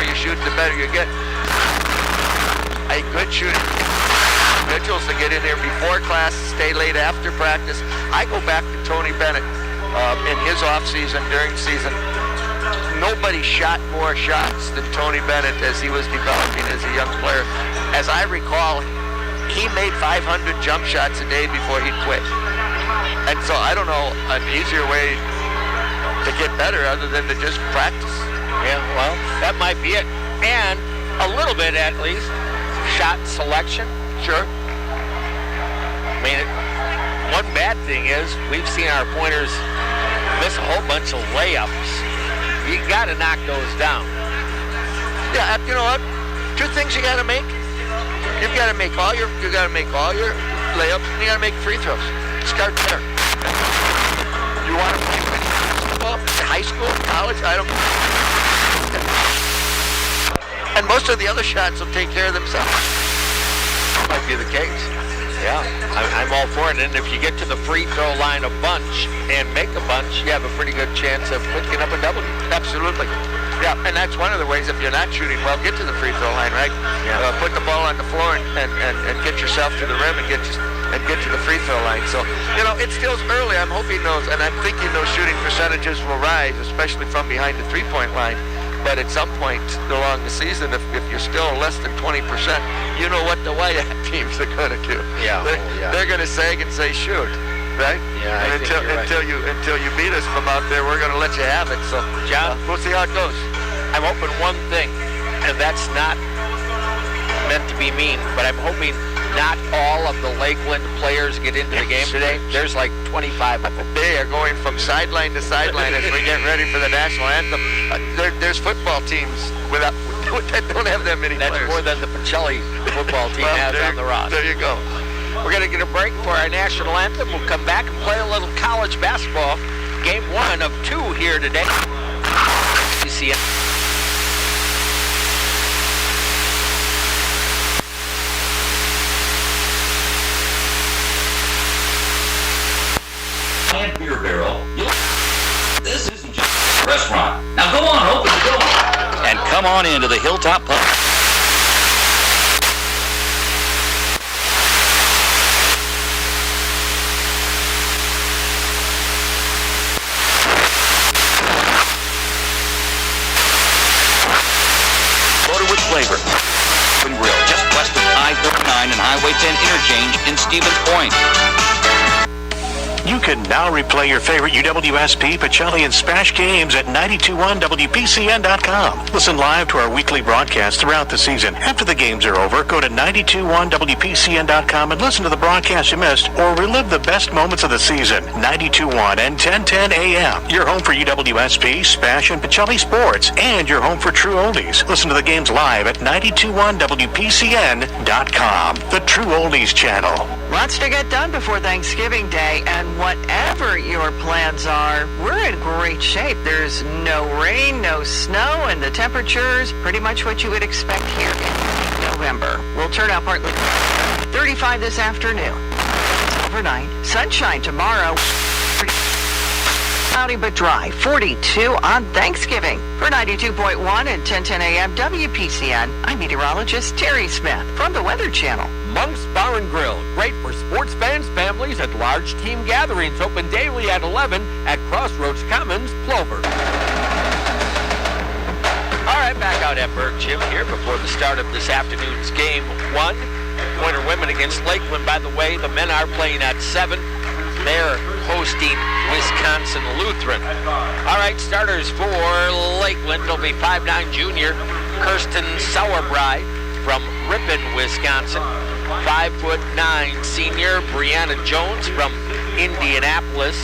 more you shoot, the better you get. A good shooting individuals to get in there before class, stay late after practice. I go back to Tony Bennett in his off season, during season. Nobody shot more shots than Tony Bennett as he was developing as a young player. As I recall, he made 500 jump shots a day before he'd quit. And so I don't know an easier way to get better other than to just practice. Yeah, well, that might be it. And a little bit at least, shot selection. Sure. I mean, one bad thing is we've seen our pointers miss a whole bunch of layups. You got to knock those down. Yeah, you know what? Two things you got to make. You got to make all your layups, and you got to make free throws. Start there. You want to play basketball, high school, college? I don't. And most of the other shots will take care of themselves. Might be the case. Yeah, I'm all for it. And if you get to the free throw line a bunch and make a bunch, you have a pretty good chance of picking up a W. Absolutely. Yeah, and that's one of the ways, if you're not shooting well, get to the free throw line, right? Yeah. Put the ball on the floor and get yourself to the rim and get to the free throw line. So, you know, it's still early. I'm hoping and I'm thinking those shooting percentages will rise, especially from behind the three-point line. But at some point along the season, if you're still less than 20%, you know what the white teams are going to do. Yeah, they're going to sag and say shoot, right? Yeah. And until you beat us from out there, we're going to let you have it. So, John, we'll see how it goes. I'm hoping one thing, and that's not meant to be mean, but I'm hoping not all of the Lakeland players get into the game today. There's like 25 of them. They are going from sideline to sideline as we get ready for the national anthem. There's football teams that don't have that many That's players. more than the Pacelli football team has on the roster. There you go. We're going to get a break for our national anthem. We'll come back and play a little college basketball. Game 1 of 2 here today. You see it. And beer barrel. This isn't just a restaurant. Now go on, open the door. And come on into the Hilltop Pub. Loaded with flavor. And grill just west of I-39 and Highway 10 interchange in Stevens Point. You can now replay your favorite UWSP, Pacelli, and Spash games at 921WPCN.com. Listen live to our weekly broadcasts throughout the season. After the games are over, go to 921WPCN.com and listen to the broadcasts you missed or relive the best moments of the season. 92.1 and 1010 AM. Your home for UWSP, Spash, and Pacelli sports, and your home for True Oldies. Listen to the games live at 921WPCN.com. The True Oldies channel. Lots to get done before Thanksgiving Day, and whatever your plans are, we're in great shape. There's no rain, no snow, and the temperature's pretty much what you would expect here in November. We'll turn out partly 35 this afternoon. Overnight, sunshine tomorrow. Cloudy but dry, 42 on Thanksgiving. For 92.1 and 1010 AM WPCN, I'm meteorologist Terry Smith from the Weather Channel. Monk's Bar and Grill, great for sports fans, families, and large team gatherings. Open daily at 11 at Crossroads Commons, Plover. All right, back out at Berg Gym here before the start of this afternoon's game 1. Pointer women against Lakeland. By the way, the men are playing at 7. They're hosting Wisconsin Lutheran. All right, starters for Lakeland. It'll be 5'9" junior Kirsten Sauerbrei from Ripon, Wisconsin. 5'9" senior Brianna Jones from Indianapolis.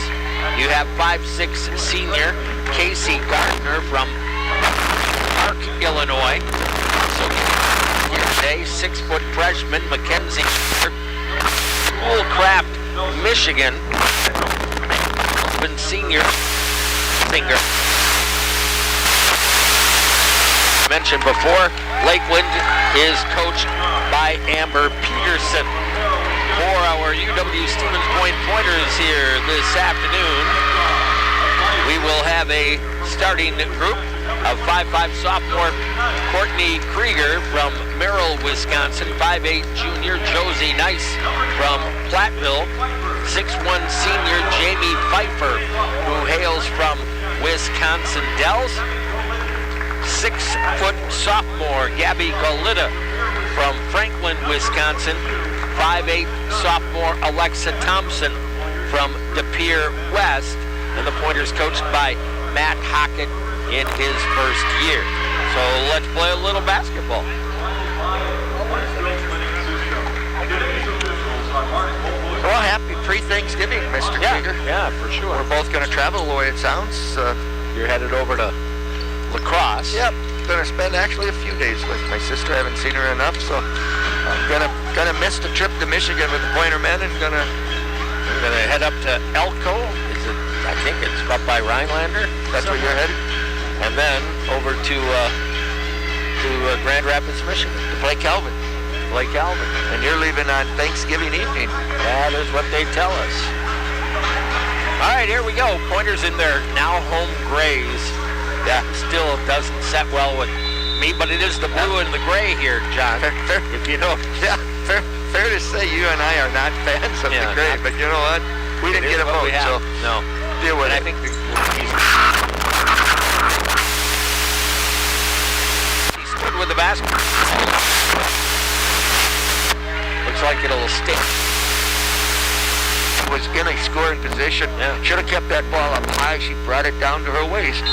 You have 5'6" senior Casey Gardner from Park, Illinois. So here today, 6' freshman Mackenzie Schoolcraft, Michigan. Senior singer. Mentioned before, Lakeland is coached by Amber Peterson. For our UW Stevens Point Pointers here this afternoon, we will have a starting group of 5'5" sophomore Courtney Krieger from Merrill, Wisconsin. 5'8" junior Josie Nice from Platteville. 6'1" senior Jamie Pfeiffer, who hails from Wisconsin Dells. 6-foot sophomore Gabby Golita from Franklin, Wisconsin. 5'8" sophomore Alexa Thompson from De Pere West. And the Pointers coached by Matt Hockett in his first year. So let's play a little basketball. Well, happy pre-Thanksgiving, Mr. Krieger. Yeah, for sure. We're both going to travel the way it sounds. You're headed over to La Crosse. Yep, going to spend actually a few days with my sister. I haven't seen her enough, so I'm gonna miss the trip to Michigan with the Pointer men, and gonna head up to Elko. I think it's up by Rhinelander. That's where you're headed? And then over to Grand Rapids, Michigan. To play Calvin. Play Calvin. And you're leaving on Thanksgiving evening. That is what they tell us. All right, here we go. Pointers in their now home grays. Yeah, still doesn't set well with me, but it is the blue and the gray here, John. Fair, if you know. Yeah, fair to say you and I are not fans of the gray, but you know what? We didn't get a vote, so no. Deal with it. I think he stood with the basket. Looks like it'll stick. Was in a scoring position. Yeah. Should have kept that ball up high. She brought it down to her waist.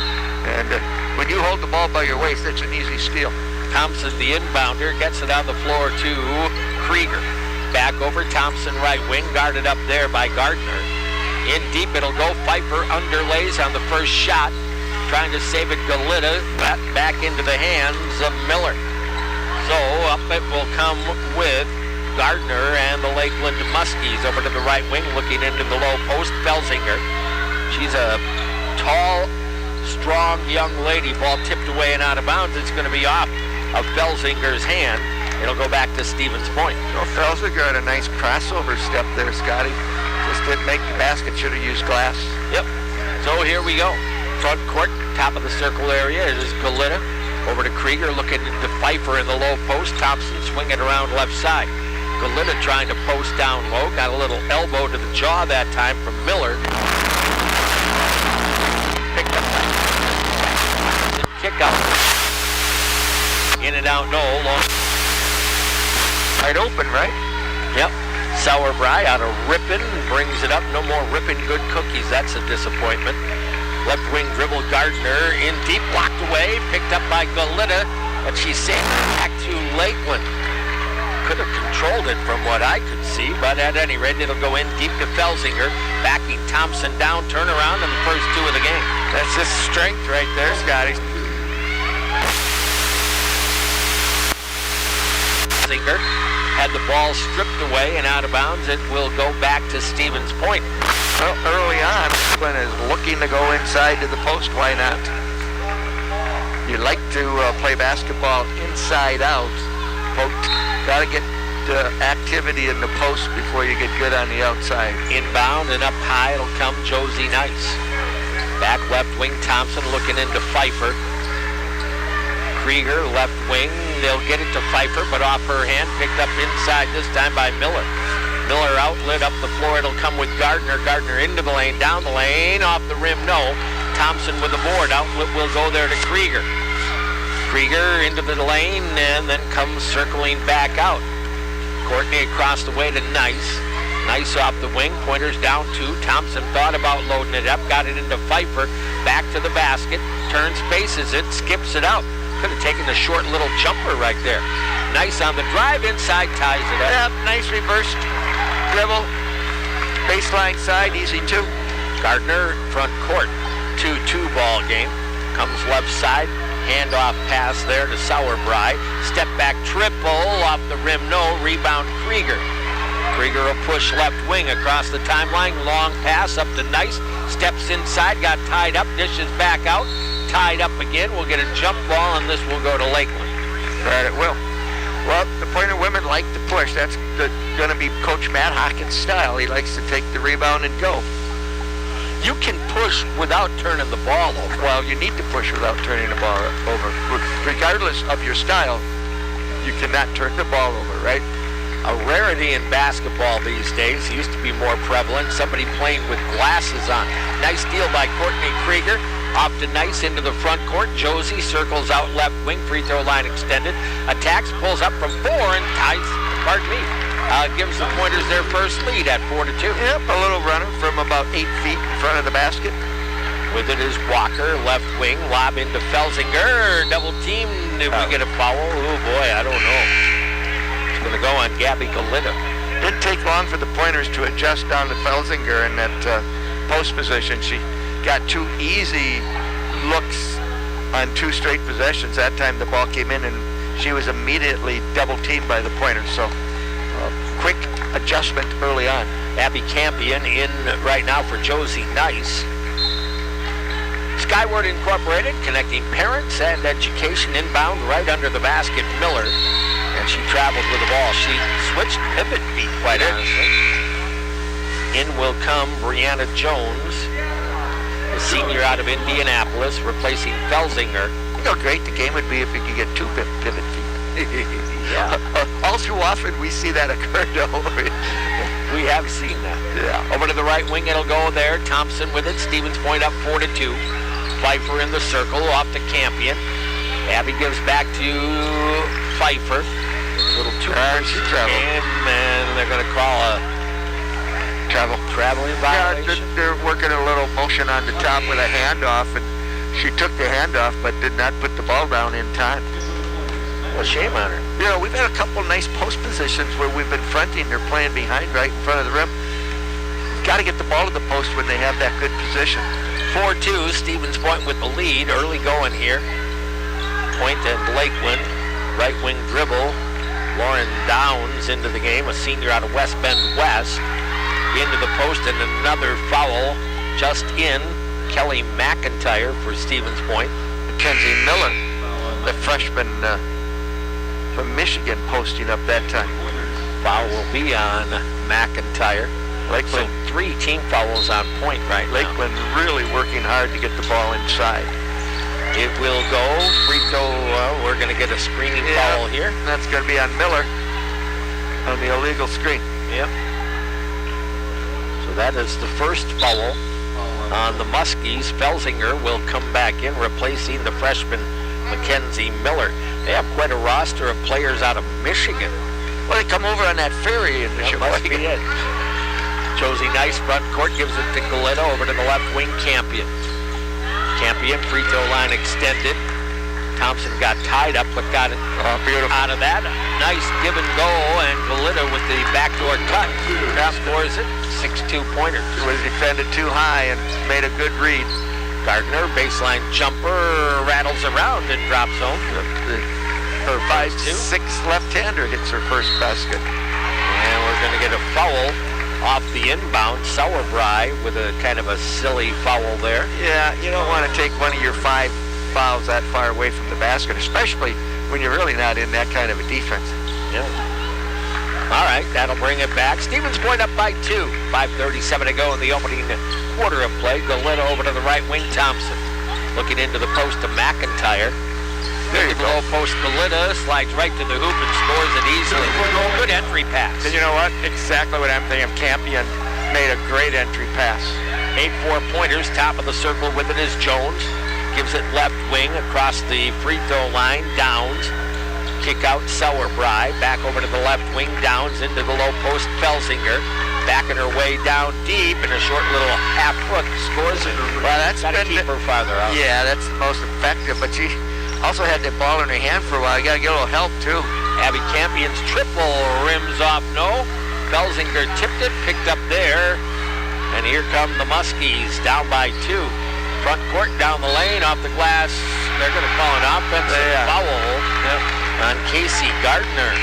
And when you hold the ball by your waist, it's an easy steal. Thompson, the inbounder, gets it on the floor to Krieger. Back over Thompson, right wing, guarded up there by Gardner. In deep, it'll go. Pfeiffer underlays on the first shot. Trying to save it, Golita. Back into the hands of Miller. So up it will come with Gardner and the Lakeland Muskies. Over to the right wing, looking into the low post, Felsinger. She's a tall, strong young lady. Ball tipped away and out of bounds. It's going to be off of Felsinger's hand. It'll go back to Stevens Point. Oh, Felsinger had a nice crossover step there, Scotty. Just didn't make the basket. Should have used glass. Yep. So here we go. Front court, top of the circle area. It is Golita. Over to Krieger, looking into Pfeiffer in the low post. Thompson swinging around left side. Golita trying to post down low. Got a little elbow to the jaw that time from Miller. Picked up. Kick out. In and out, no. Long. Wide open, right? Yep. Sauerbrei out of Ripon brings it up. No more Ripon good cookies. That's a disappointment. Left wing dribble Gardner in deep, blocked away, picked up by Golita, but she's sent back to Lakeland. Could have controlled it from what I could see, but at any rate, it'll go in deep to Felsinger, backing Thompson down, turnaround in the first two of the game. That's just strength right there, Scotty. Felsinger had the ball stripped away and out of bounds. It will go back to Stevens Point. Well, early on, Lakeland is looking to go inside to the post. Why not? You like to play basketball inside out. Got to get activity in the post before you get good on the outside. Inbound and up high, it'll come Josie Nice. Back left wing, Thompson looking into Pfeiffer. Krieger, left wing, they'll get it to Pfeiffer, but off her hand, picked up inside this time by Miller. Miller outlet up the floor, it'll come with Gardner. Gardner into the lane, down the lane, off the rim, no. Thompson with the board, outlet will go there to Krieger. Krieger into the lane and then comes circling back out. Courtney across the way to Nice. Nice off the wing, Pointers down two. Thompson thought about loading it up, got it into Pfeiffer, back to the basket, turns, faces it, skips it out. Could have taken the short little jumper right there. Nice on the drive, inside, ties it up. Yep, nice reverse dribble. Baseline side, easy two. Gardner, front court, 2-2 ball game. Comes left side, handoff pass there to Sauerbrei. Step back triple, off the rim, no. Rebound, Krieger. Krieger will push left wing across the timeline. Long pass up to Nice. Steps inside, got tied up, dishes back out. Tied up again. We'll get a jump ball, and this will go to Lakeland. Right, it will. Well, the Pointer women like to push. That's going to be Coach Matt Hawkins' style. He likes to take the rebound and go. You can push without turning the ball over. Well, you need to push without turning the ball over. Regardless of your style, you cannot turn the ball over, right? A rarity in basketball these days. Used to be more prevalent. Somebody playing with glasses on. Nice steal by Courtney Krieger. Off to Nice into the front court. Josie circles out left wing. Free throw line extended. Attacks, pulls up from 4 and gives the Pointers their first lead at 4-2. Yep, a little runner from about 8 feet in front of the basket. With it is Walker, left wing, lob into Felsinger. Double team. Did we get a foul? Oh boy, I don't know. It's going to go on Gabby Galita. Didn't take long for the Pointers to adjust down to Felsinger in that post position. She got 2 easy looks on 2 straight possessions. That time the ball came in and she was immediately double teamed by the Pointers. So quick adjustment early on. Abby Campion in right now for Josie Nice. Skyward Incorporated, connecting parents and education inbound right under the basket. Miller, and she traveled with the ball. She switched pivot feet, quite honestly. In will come Brianna Jones, the senior out of Indianapolis, replacing Felsinger. You know how great the game would be if you could get 2 pivot feet. Yeah. All too often we see that occur, though. We have seen that. Yeah. Over to the right wing, it'll go there. Thompson with it. Stevens Point up 4-2. Pfeiffer in the circle, off to Campion. Abby gives back to Pfeiffer. A little too much. She traveled. And they're going to call a traveling violation. Yeah, they're working a little motion on the top with a handoff, and she took the handoff but did not put the ball down in time. Well, shame on her. You know, we've had a couple nice post positions where we've been fronting. They're playing behind right in front of the rim. Got to get the ball to the post when they have that good position. 4-2, Stevens Point with the lead. Early going here. Point and Lakeland. Right wing dribble. Lauren Downs into the game, a senior out of West Bend West. Into the post and another foul just in. Kelly McIntyre for Stevens Point. Mackenzie Miller, the freshman from Michigan, posting up that time. Foul will be on McIntyre. Lakeland, So 3 team fouls on Point right now. Lakeland really working hard to get the ball inside. It will go. Free throw, we're going to get a screening foul here. That's going to be on Miller on the illegal screen. Yep. So that is the first foul on the Muskies. Felsinger will come back in, replacing the freshman Mackenzie Miller. They have quite a roster of players out of Michigan. Well, they come over on that ferry in That must be it. Josie Nice, front court, gives it to Galetta, over to the left wing, Campion. Campion, free throw line extended. Thompson got tied up, but got it out of that. Nice give and go, and Galetta with the backdoor cut. Scores it, 6-2 pointer. It was defended too high and made a good read. Gardner, baseline jumper, rattles around and drops home. Her 5'6" left-hander hits her first basket. And we're going to get a foul off the inbound. Sauerbrei with a kind of a silly foul there. Yeah, you don't want to take one of your 5 fouls that far away from the basket, especially when you're really not in that kind of a defense. Yeah. All right, that'll bring it back. Stevens Point up by 2. 5:37 to go in the opening quarter of play. Galetta over to the right wing, Thompson. Looking into the post to McIntyre. There you go. Low post Galetta, slides right to the hoop and scores it easily. Good entry pass. And you know what? Exactly what I'm thinking. Campion made a great entry pass. 8-4 pointers, top of the circle with it is Jones. Gives it left wing across the free throw line. Downs. Kick out Sauerbrei. Back over to the left wing. Downs into the low post. Felsinger. Backing her way down deep in a short little half hook. Scores it. Well, that's got to been keep her farther out. Yeah, that's the most effective. But she also had that ball in her hand for a while. You got to get a little help, too. Abby Campion's triple rims off. No. Felsinger tipped it. Picked up there. And here come the Muskies. Down by 2. Front court, down the lane, off the glass. They're going to call an offensive foul on Casey Gardner.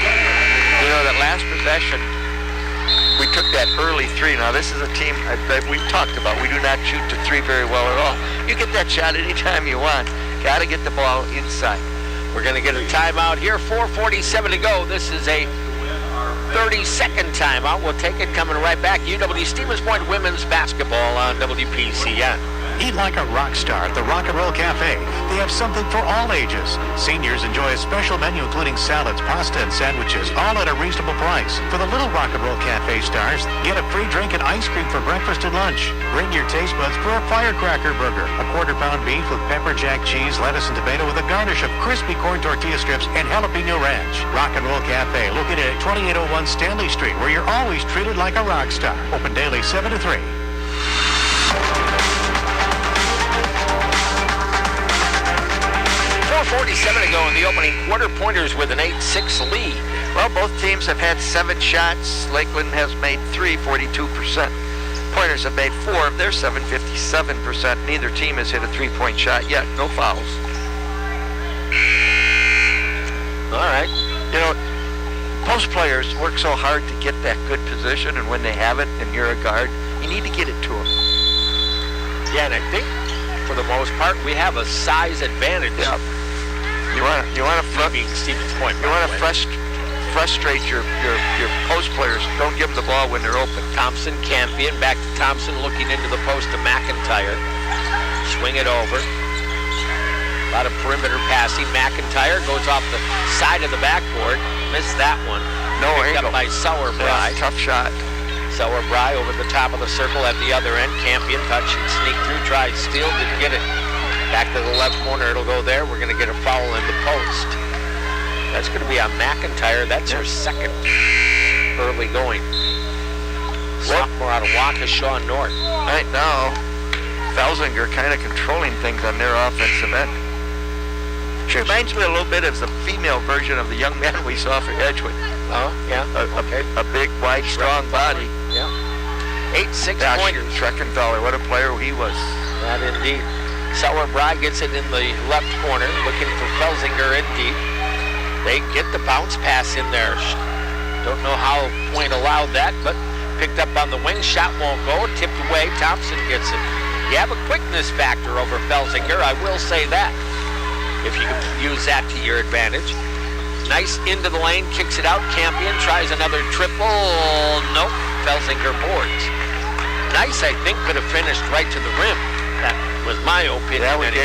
You know, that last possession, we took that early 3. Now, this is a team that we've talked about. We do not shoot the 3 very well at all. You get that shot anytime you want. Got to get the ball inside. We're going to get a timeout here. 4:47 to go. This is a 32nd timeout. We'll take it coming right back. UW Stevens Point women's basketball on WPCN. Eat like a rock star at the Rock and Roll Cafe. They have something for all ages. Seniors enjoy a special menu including salads, pasta, and sandwiches, all at a reasonable price. For the little Rock and Roll Cafe stars, get a free drink and ice cream for breakfast and lunch. Bring your taste buds for a firecracker burger, a quarter-pound beef with pepper jack cheese, lettuce, and tomato with a garnish of crispy corn tortilla strips and jalapeno ranch. Rock and Roll Cafe, located at 2801 Stanley Street, where you're always treated like a rock star. Open daily 7 to 3. 4:47 to go in the opening quarter. Pointers with an 8-6 lead. Well, both teams have had 7 shots. Lakeland has made 3, 42%. Pointers have made 4 of their 7, 57%. Neither team has hit a 3-point shot yet. No fouls. All right. You know, post players work so hard to get that good position, and when they have it and you're a guard, you need to get it to them. Yeah, and I think for the most part we have a size advantage. Yeah. You want to being Stevens Point. You want to frustrate your post players. Don't give them the ball when they're open. Thompson, Campion, back to Thompson, looking into the post to McIntyre. Swing it over. A lot of perimeter passing. McIntyre goes off the side of the backboard. Missed that one. No Picked angle. up by Sauerbrei. Yeah, tough shot. Sauerbrei over the top of the circle at the other end. Campion touch and sneak through. Tries steal. Didn't get it. Back to the left corner. It'll go there. We're going to get a foul in the post. That's going to be on McIntyre. That's her second early going. Sophomore out of Waukesha North. Right now, Felsinger kind of controlling things on their offensive end. She reminds me a little bit of the female version of the young man we saw for Edgewood. Oh, yeah. Okay. A big, wide, strong body. Yeah. 8-6 Gosh, pointers. Schreckenthaler, what a player he was. That indeed. Sauerbrei gets it in the left corner, looking for Felsinger in deep. They get the bounce pass in there. Don't know how Point allowed that, but picked up on the wing. Shot won't go. Tipped away. Thompson gets it. You have a quickness factor over Felsinger, I will say that, if you can use that to your advantage. Nice into the lane, kicks it out. Campion tries another triple. Nope. Felsinger boards. Nice, I think, could have finished right to the rim. That was my opinion. Yeah, we anyway.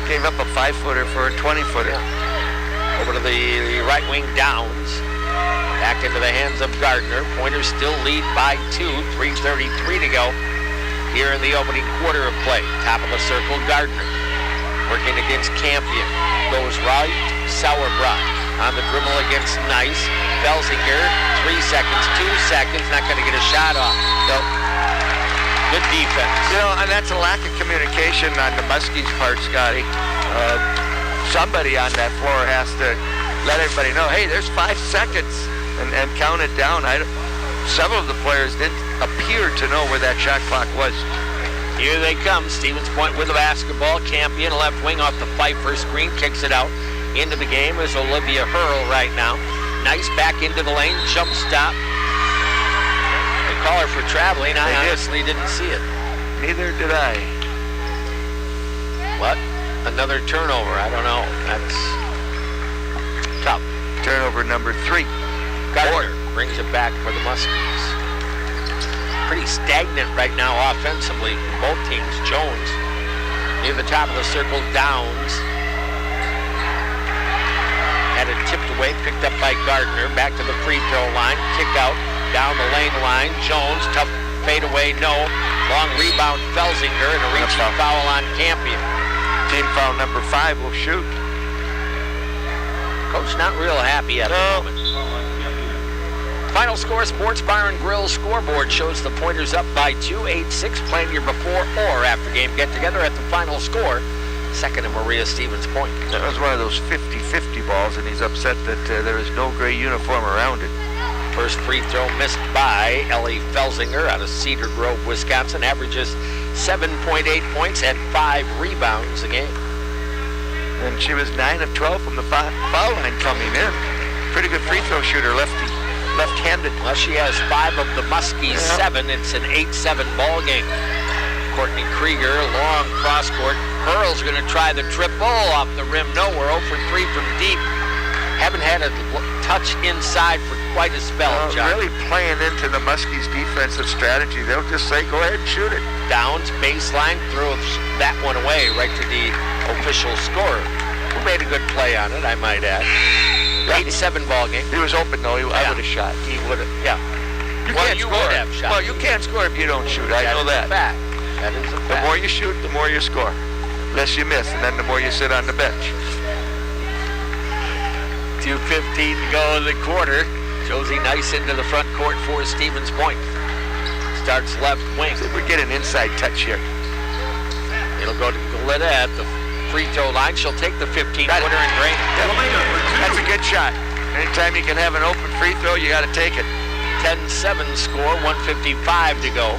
gave up a 5-footer for a 20-footer. Yeah. Over to the right wing Downs. Back into the hands of Gardner. Pointers still lead by 2. 3:33 to go here in the opening quarter of play. Top of the circle, Gardner. Working against Campion. Goes right. Sauerbrei on the dribble against Nice. Felsinger, 3 seconds, 2 seconds. Not going to get a shot off. Nope. Good defense. You know, and that's a lack of communication on the Muskies' part, Scotty. Somebody on that floor has to let everybody know, hey, there's 5 seconds, and count it down. Several of the players didn't appear to know where that shot clock was. Here they come. Stevens Point with the basketball. Campion, left wing off the Pfeiffer screen, kicks it out. Into the game is Olivia Hurl right now. Nice back into the lane, jump stop. They call her for traveling. I honestly didn't see it. Neither did I. What? Another turnover. I don't know. That's tough. Turnover number 3. Gardner brings it back for the Muskies. Pretty stagnant right now offensively for both teams. Jones near the top of the circle. Downs had it tipped away, picked up by Gardner. Back to the free throw line. Kick out down the lane line. Jones, tough fade away, no. Long rebound, Felsinger, and a reaching foul on Campion. Team foul number 5 will shoot. Coach not real happy at the moment. Final score, Sports Bar and Grill scoreboard shows the Pointers up by 2, 8-6. Plan your before or after game get together at the final score. Second and Maria Stevens Point. That was one of those 50-50 balls, and he's upset that there is no gray uniform around it. First free throw missed by Ellie Felsinger out of Cedar Grove, Wisconsin. Averages 7.8 points and 5 rebounds a game. And she was 9 of 12 from the foul line coming in. Pretty good free throw shooter, left-handed. Well, she has 5 of the Muskies, 7. It's an 8-7 ball game. Courtney Krieger, long cross court. Hurl's going to try the triple off the rim. No, we're 0 for 3 from deep. Haven't had a touch inside for quite a spell, John. Really playing into the Muskies' defensive strategy. They'll just say, go ahead and shoot it. Downs, baseline, throws that one away right to the official scorer, who made a good play on it, I might add. 87 ball game. He was open, though. I would have shot. He would have, yeah. You score. would have shot. Well, you can't score if you don't shoot. I know that. That is a fact. That is a fact. The more you shoot, the more you score. Less you miss, and then the more you sit on the bench. 2:15 to go in the quarter. Josie Nice into the front court for Stevens Point. Starts left wing. See if we get an inside touch here. It'll go to Galetta at the free throw line. She'll take the 15-footer and drain it. That's a good shot. Anytime you can have an open free throw, you got to take it. 10-7 score, 1:55 to go.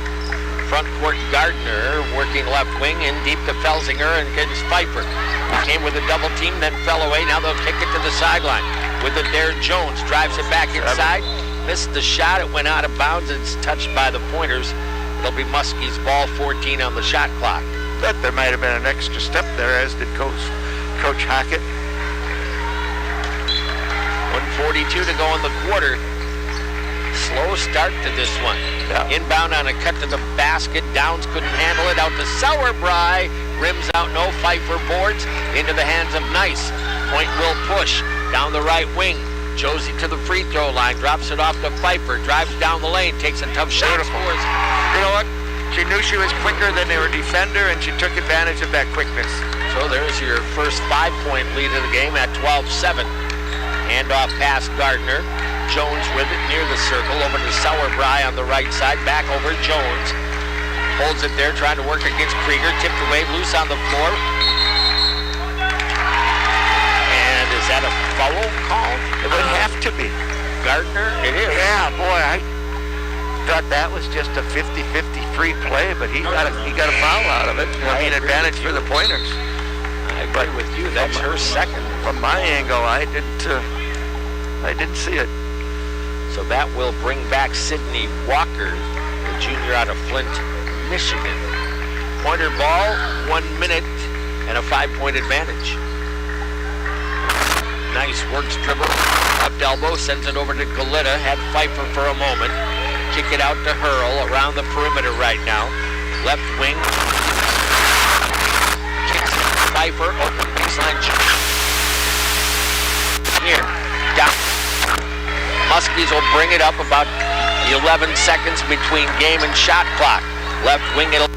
Front court Gardner working left wing in deep to Felsinger and against Pfeiffer. He came with a double team, then fell away. Now they'll kick it to the sideline. With it there, Jones drives it back inside. Missed the shot. It went out of bounds. It's touched by the Pointers. It'll be Muskie's ball, 14 on the shot clock. But there might have been an extra step there, as did Coach Hackett. 1:42 to go in the quarter. Slow start to this one. Yeah. Inbound on a cut to the basket. Downs couldn't handle it. Out to Sauerbrei. Rims out, no. Pfeiffer boards. Into the hands of Nice. Point will push. Down the right wing. Josie to the free throw line. Drops it off to Pfeiffer. Drives down the lane. Takes a tough shot. Beautiful. Scores. You know what? She knew she was quicker than their defender, and she took advantage of that quickness. So there's your first 5-point lead of the game at 12-7. Handoff pass Gardner. Jones with it near the circle. Over to Sauerbrei on the right side. Back over Jones. Holds it there, trying to work against Krieger. Tipped away, loose on the floor. And is that a foul call? It would have to be. Gardner? It is. Yeah, boy, I thought that was just a 50-50 free play, but he got a foul out of it. I mean, advantage for the Pointers. I agree with you. That's her second. From my angle, I didn't see it. So that will bring back Sydney Walker, the junior out of Flint, Michigan. Pointer ball, 1 minute, and a 5-point advantage. Nice works dribble, left elbow, sends it over to Galetta, had Pfeiffer for a moment. Kick it out to Hurl, around the perimeter right now. Left wing. Kicks Pfeiffer, open baseline. Here, down. Muskies will bring it up about 11 seconds between game and shot clock. Left wing, it'll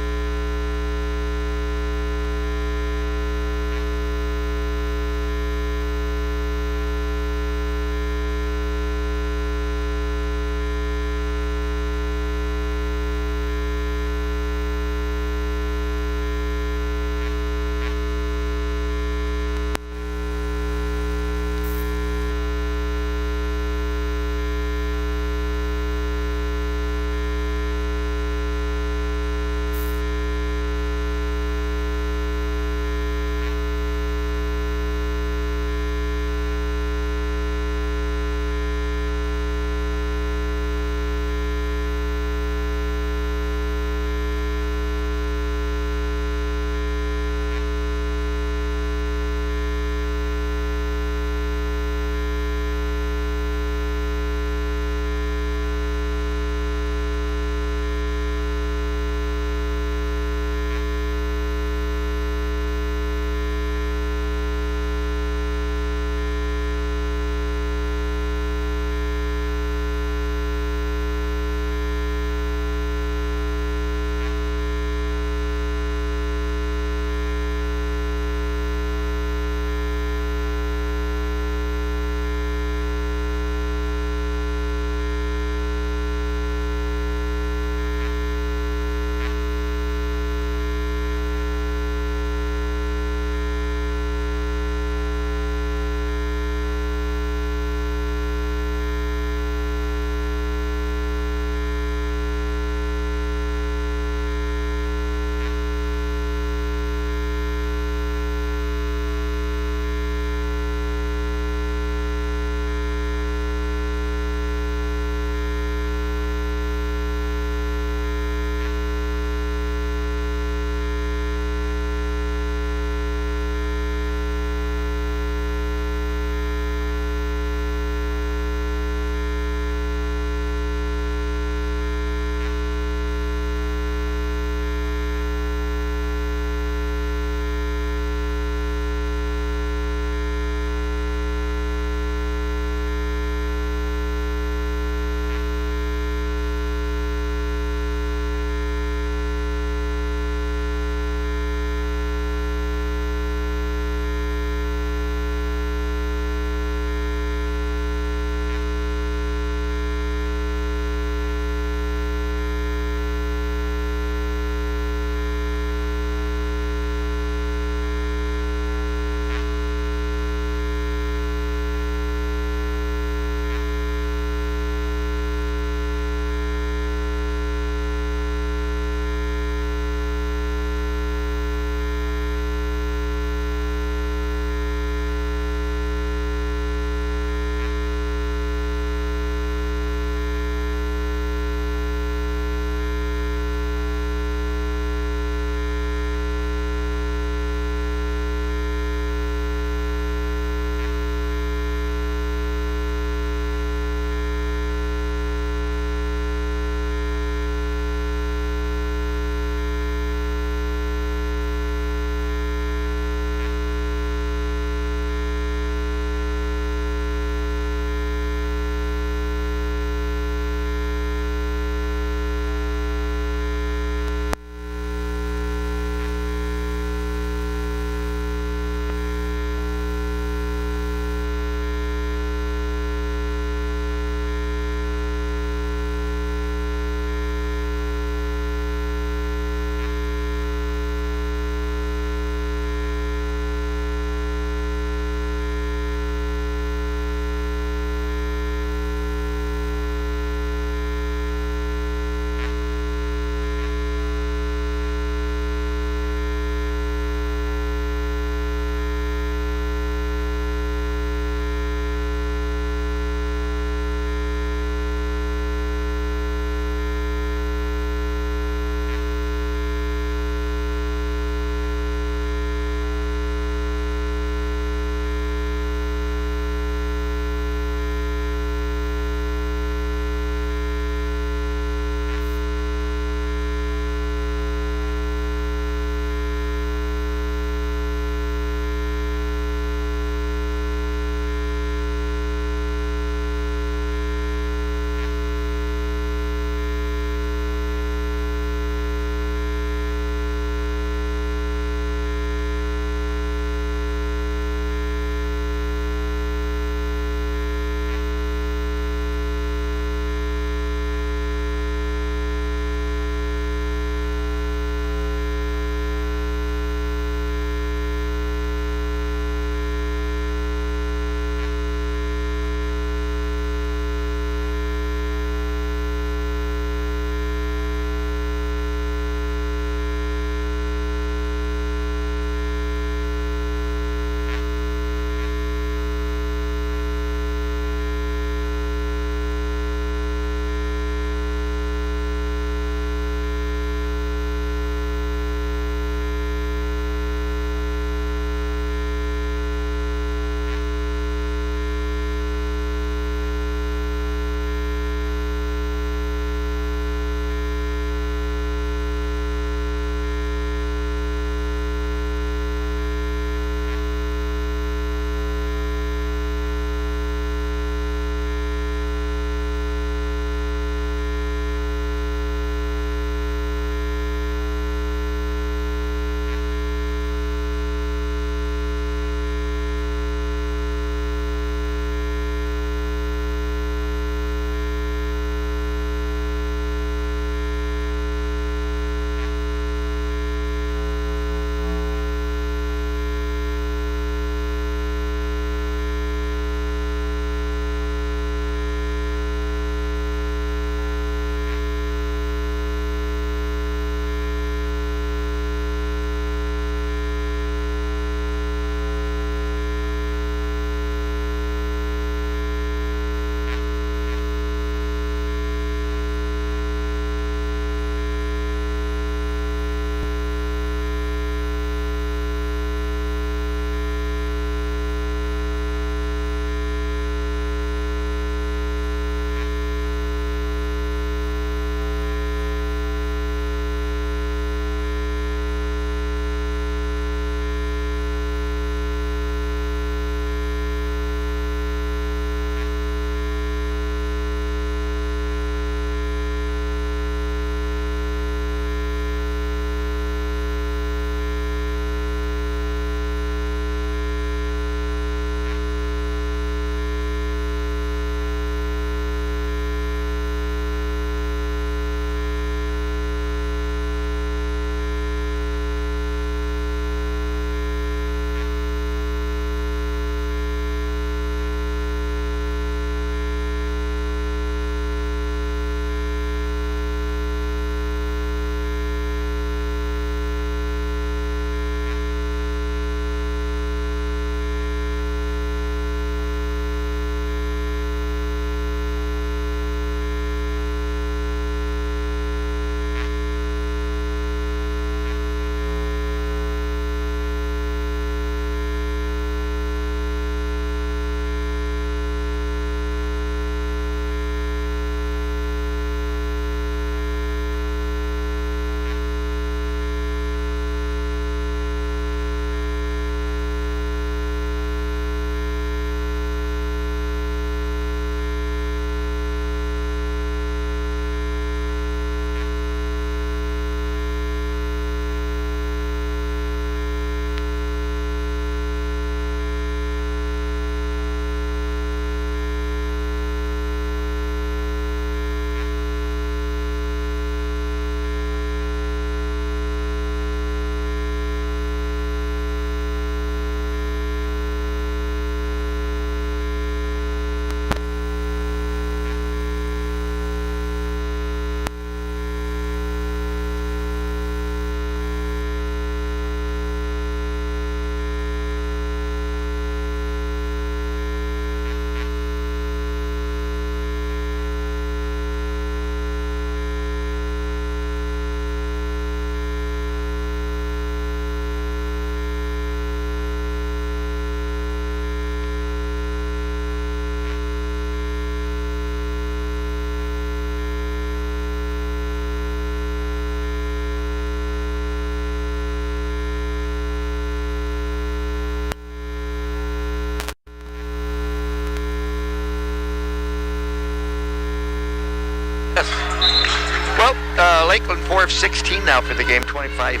Lakeland 4 of 16 now for the game, 25%.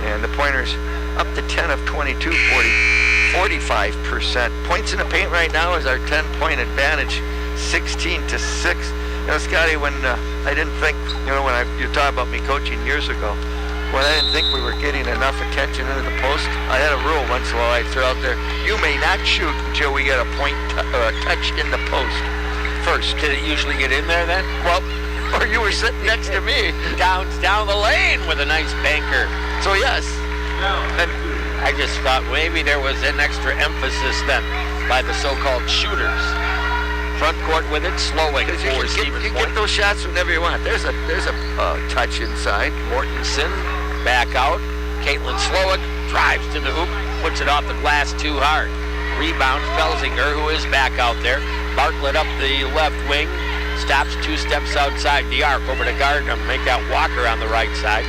And the Pointers up to 10 of 22, 45%. Points in the paint right now is our 10-point advantage, 16-6. You know, Scotty, when I didn't think, you know, when you talked about me coaching years ago, when I didn't think we were getting enough attention into the post, I had a rule once in a while I throw out there: you may not shoot until we get a point or a touch in the post first. Did it usually get in there then? Well, or you were sitting next to me. Down the lane with a nice banker. So yes. And I just thought maybe there was an extra emphasis then by the so-called shooters. Front court with it, Slowick for Stevens you Point. get those shots whenever you want. There's a touch inside. Mortensen back out. Caitlin Slowick drives to the hoop, puts it off the glass too hard. Rebound, Felsinger, who is back out there. Bartlett up the left wing, stops 2 steps outside the arc over to Gardner. Make out Walker on the right side.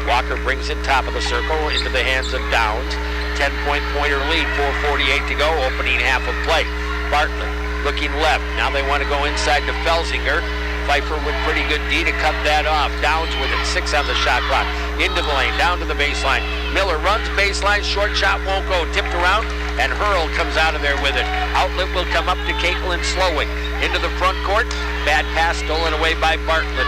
Walker brings it top of the circle into the hands of Downs. 10-point Pointer lead, 4:48 to go, opening half of play. Bartlett looking left. Now they want to go inside to Felsinger. Pfeiffer with pretty good D to cut that off. Downs with it, 6 on the shot clock. Into the lane, down to the baseline. Miller runs baseline, short shot won't go. Tipped around, and Hurl comes out of there with it. Outlet will come up to Caitlin Slowick. Into the front court. Bad pass stolen away by Bartlett.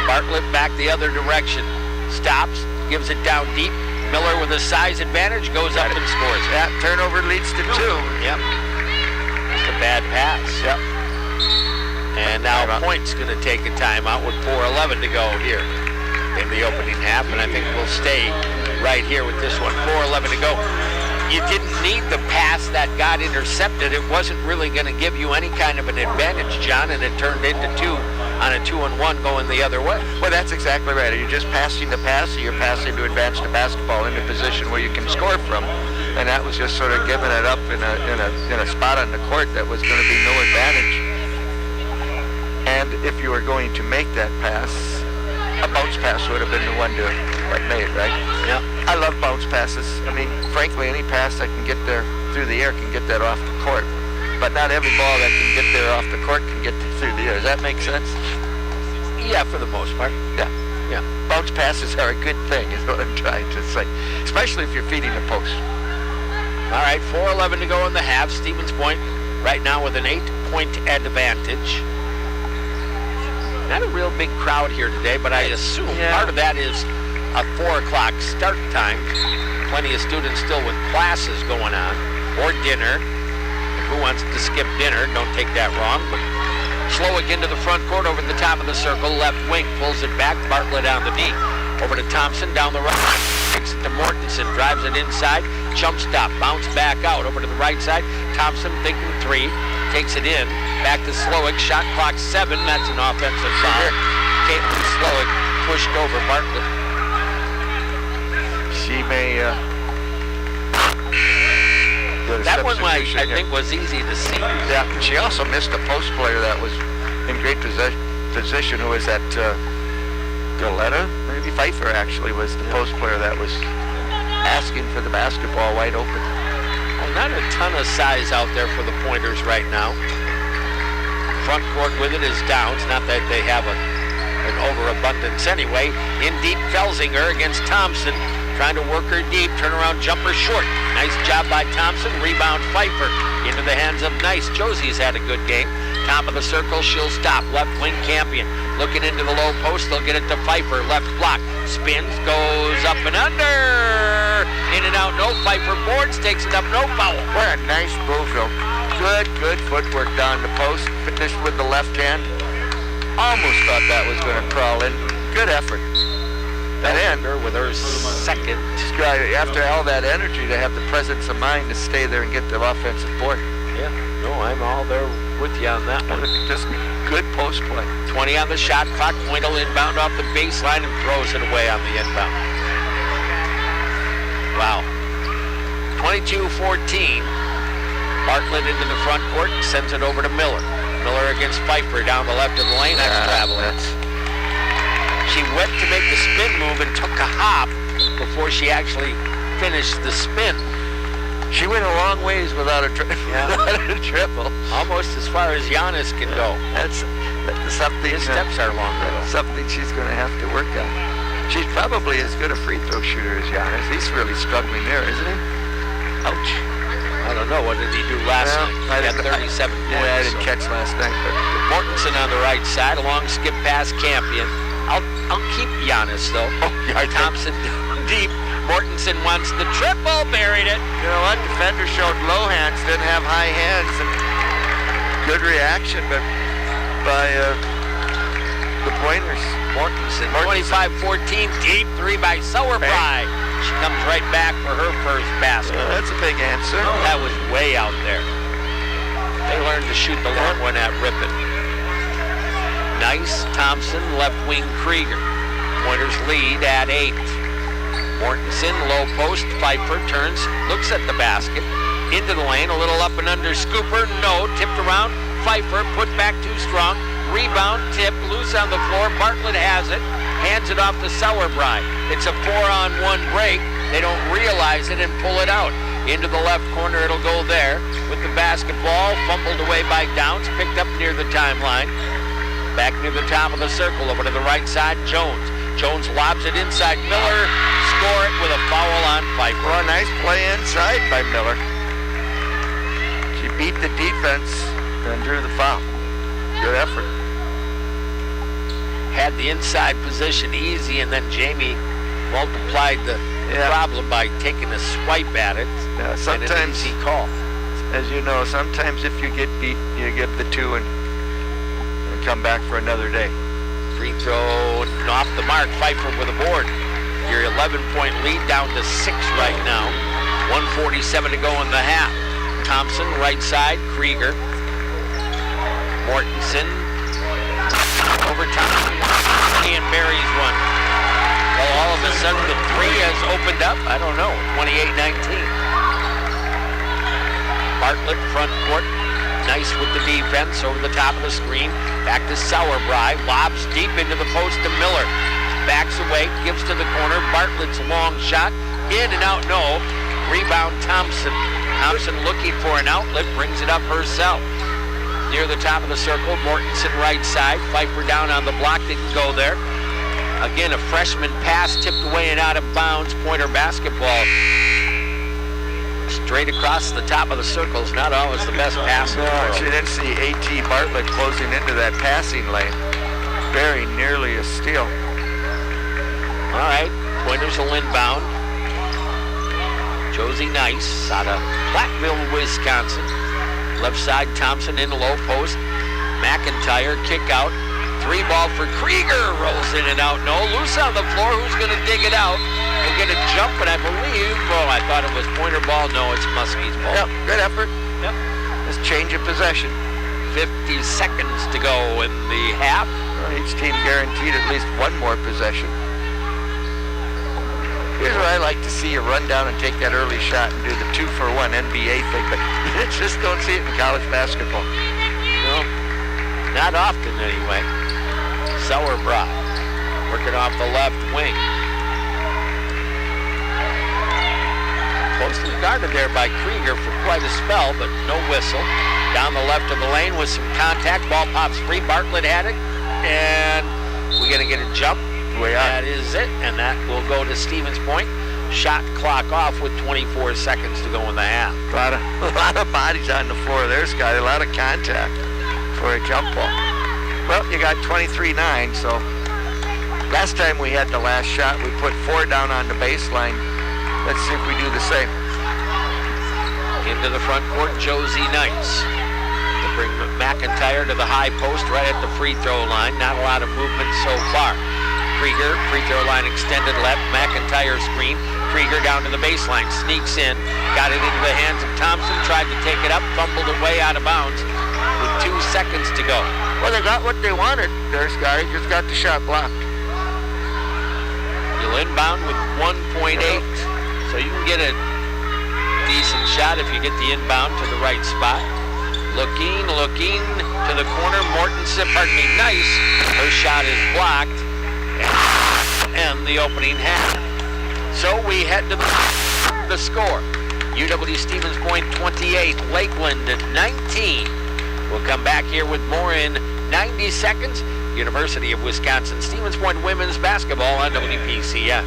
Bartlett back the other direction. Stops, gives it down deep. Miller with a size advantage goes up and scores. That turnover leads to 2. Yep. Just a bad pass. Yep. And now Point's going to take a timeout with 4:11 to go here in the opening half, and I think we'll stay right here with this one. 4:11 to go. You didn't need the pass that got intercepted. It wasn't really going to give you any kind of an advantage, John, and it turned into 2 on a 2-and-1 going the other way. Well, that's exactly right. Are you just passing the pass, or you're passing to advance the basketball into position where you can score from? And that was just sort of giving it up in a spot on the court that was going to be no advantage. And if you were going to make that pass, a bounce pass would have been the one to have made, right? Yeah. I love bounce passes. I mean, frankly, any pass that can get there through the air can get that off the court. But not every ball that can get there off the court can get through the air. Does that make sense? Yeah, for the most part. Yeah. Yeah. Bounce passes are a good thing, is what I'm trying to say. Especially if you're feeding the post. All right, 4:11 to go in the half. Stevens Point right now with an 8-point advantage. Not a real big crowd here today, but I assume part of that is a 4 o'clock start time. Plenty of students still with classes going on, or dinner. Who wants to skip dinner? Don't take that wrong. But Slowick into the front court over the top of the circle. Left wing pulls it back. Bartlett on the D. Over to Thompson down the right. Takes it to Mortensen. Drives it inside. Jump stop. Bounce back out. Over to the right side. Thompson thinking 3. Takes it in. Back to Slowick. Shot clock 7. That's an offensive foul. Caitlin Slowick pushed over Bartlett. She may... that one, I think, was easy to see. Yeah, she also missed a post player that was in great position, who was that Galetta? Maybe Pfeiffer, actually, was the post player that was asking for the basketball wide open. Well, not a ton of size out there for the Pointers right now. Front court with it is Downs. Not that they have an overabundance anyway. In deep, Felsinger against Thompson. Trying to work her deep. Turnaround jumper short. Nice job by Thompson. Rebound Pfeiffer into the hands of Nice. Josie's had a good game. Top of the circle, she'll stop. Left wing Campion. Looking into the low post, they'll get it to Pfeiffer. Left block. Spins, goes up and under. In and out, no. Pfeiffer boards, takes it up, no foul. What a nice move, though. Good footwork down the post. Finished with the left hand. Almost thought that was going to crawl in. Good effort. That end with her second. After all that energy, to have the presence of mind to stay there and get the offensive board. Yeah, no, I'm all there with you on that one. Just good post play. 20 on the shot clock. Pointle inbound off the baseline and throws it away on the inbound. Wow. 22-14. Bartlett into the front court, sends it over to Miller. Miller against Pfeiffer down the left of the lane. That's traveling. She went to make the spin move and took a hop before she actually finished the spin. She went a long ways without a triple. Almost as far as Giannis can go. That's something. His steps are longer. Something she's going to have to work on. She's probably as good a free throw shooter as Giannis. He's really struggling there, isn't he? Ouch. I don't know. What did he do last night? He had 37 points. Yeah, I didn't catch last night. But Mortensen on the right side, along skip pass Campion. I'll keep Giannis though. Thompson deep. Mortensen wants the triple, buried it. You know what? Defender showed low hands, didn't have high hands, and good reaction, but by the Pointers. Mortensen 25-14, deep three by Sauerbrei. She comes right back for her first basket. That's a big answer. That was way out there. They learned to shoot the long one at Ripon. Nice, Thompson, left wing Krieger. Pointers lead at 8. Mortensen, low post, Pfeiffer turns, looks at the basket, into the lane, a little up and under scooper, no, tipped around, Pfeiffer, put back too strong, rebound, tip, loose on the floor, Bartlett has it, hands it off to Sauerbrei. It's a 4-on-1 break, they don't realize it and pull it out. Into the left corner, it'll go there, with the basketball, fumbled away by Downs, picked up near the timeline, back near the top of the circle, over to the right side, Jones. Jones lobs it inside Miller, score it with a foul on Pfeiffer. Well, a nice play inside by Miller. She beat the defense and drew the foul. Good effort. Had the inside position easy, and then Jamie multiplied the problem by taking a swipe at it. Yeah, sometimes, and an easy call. As you know, sometimes if you get beat, you give the 2 and come back for another day. Free throw off the mark. Pfeiffer with a board. Your 11-point lead down to 6 right now. 1:47 to go in the half. Thompson, right side. Krieger. Mortensen. Over Thompson. And buries one. Well, all of a sudden the 3 has opened up. I don't know. 28-19. Bartlett, front court. Nice with the defense over the top of the screen. Back to Sauerbrei. Lobs deep into the post to Miller. Backs away, gives to the corner. Bartlett's long shot. In and out, no. Rebound Thompson. Thompson looking for an outlet, brings it up herself. Near the top of the circle, Mortensen right side. Pfeiffer down on the block, didn't go there. Again, a freshman pass tipped away and out of bounds. Pointer basketball. Straight across the top of the circle is not always the best pass in the world. She didn't see A.T. Bartlett closing into that passing lane. Very nearly a steal. All right, Pointers will inbound. Josie Nice out of Platteville, Wisconsin. Left side, Thompson in the low post. McIntyre, kick out. 3 ball for Krieger. Rolls in and out. No, loose on the floor. Who's going to dig it out? We'll get a jump, and I believe, I thought it was Pointer ball. No, it's Muskie's ball. Yep, good effort. Yep. Just change of possession. 50 seconds to go in the half. Well, each team guaranteed at least 1 more possession. Here's what I like to see: you run down and take that early shot and do the 2-for-1 NBA thing, but you just don't see it in college basketball. No, not often anyway. Sauerbrei working off the left wing. Closely guarded there by Krieger for quite a spell, but no whistle. Down the left of the lane with some contact. Ball pops free. Bartlett had it, and we're going to get a jump. That is it, and that will go to Stevens Point. Shot clock off with 24 seconds to go in the half. A lot of bodies on the floor there, Scotty. A lot of contact for a jump ball. Well, you got 23-9, so last time we had the last shot, we put 4 down on the baseline. Let's see if we do the same. Into the front court, Josie Nice. To bring McIntyre to the high post right at the free throw line. Not a lot of movement so far. Krieger, free throw line extended left. McIntyre screen. Krieger down to the baseline. Sneaks in. Got it into the hands of Thompson. Tried to take it up. Fumbled away out of bounds with 2 seconds to go. Well, they got what they wanted there, Scotty. Just got the shot blocked. You'll inbound with 1.8. So you can get a decent shot if you get the inbound to the right spot. Looking to the corner. Mortensen, Nice. Her shot is blocked. And the opening half. So we head to the score. UW Stevens Point 28, Lakeland 19. We'll come back here with more in 90 seconds. University of Wisconsin Stevens Point women's basketball on WPCN.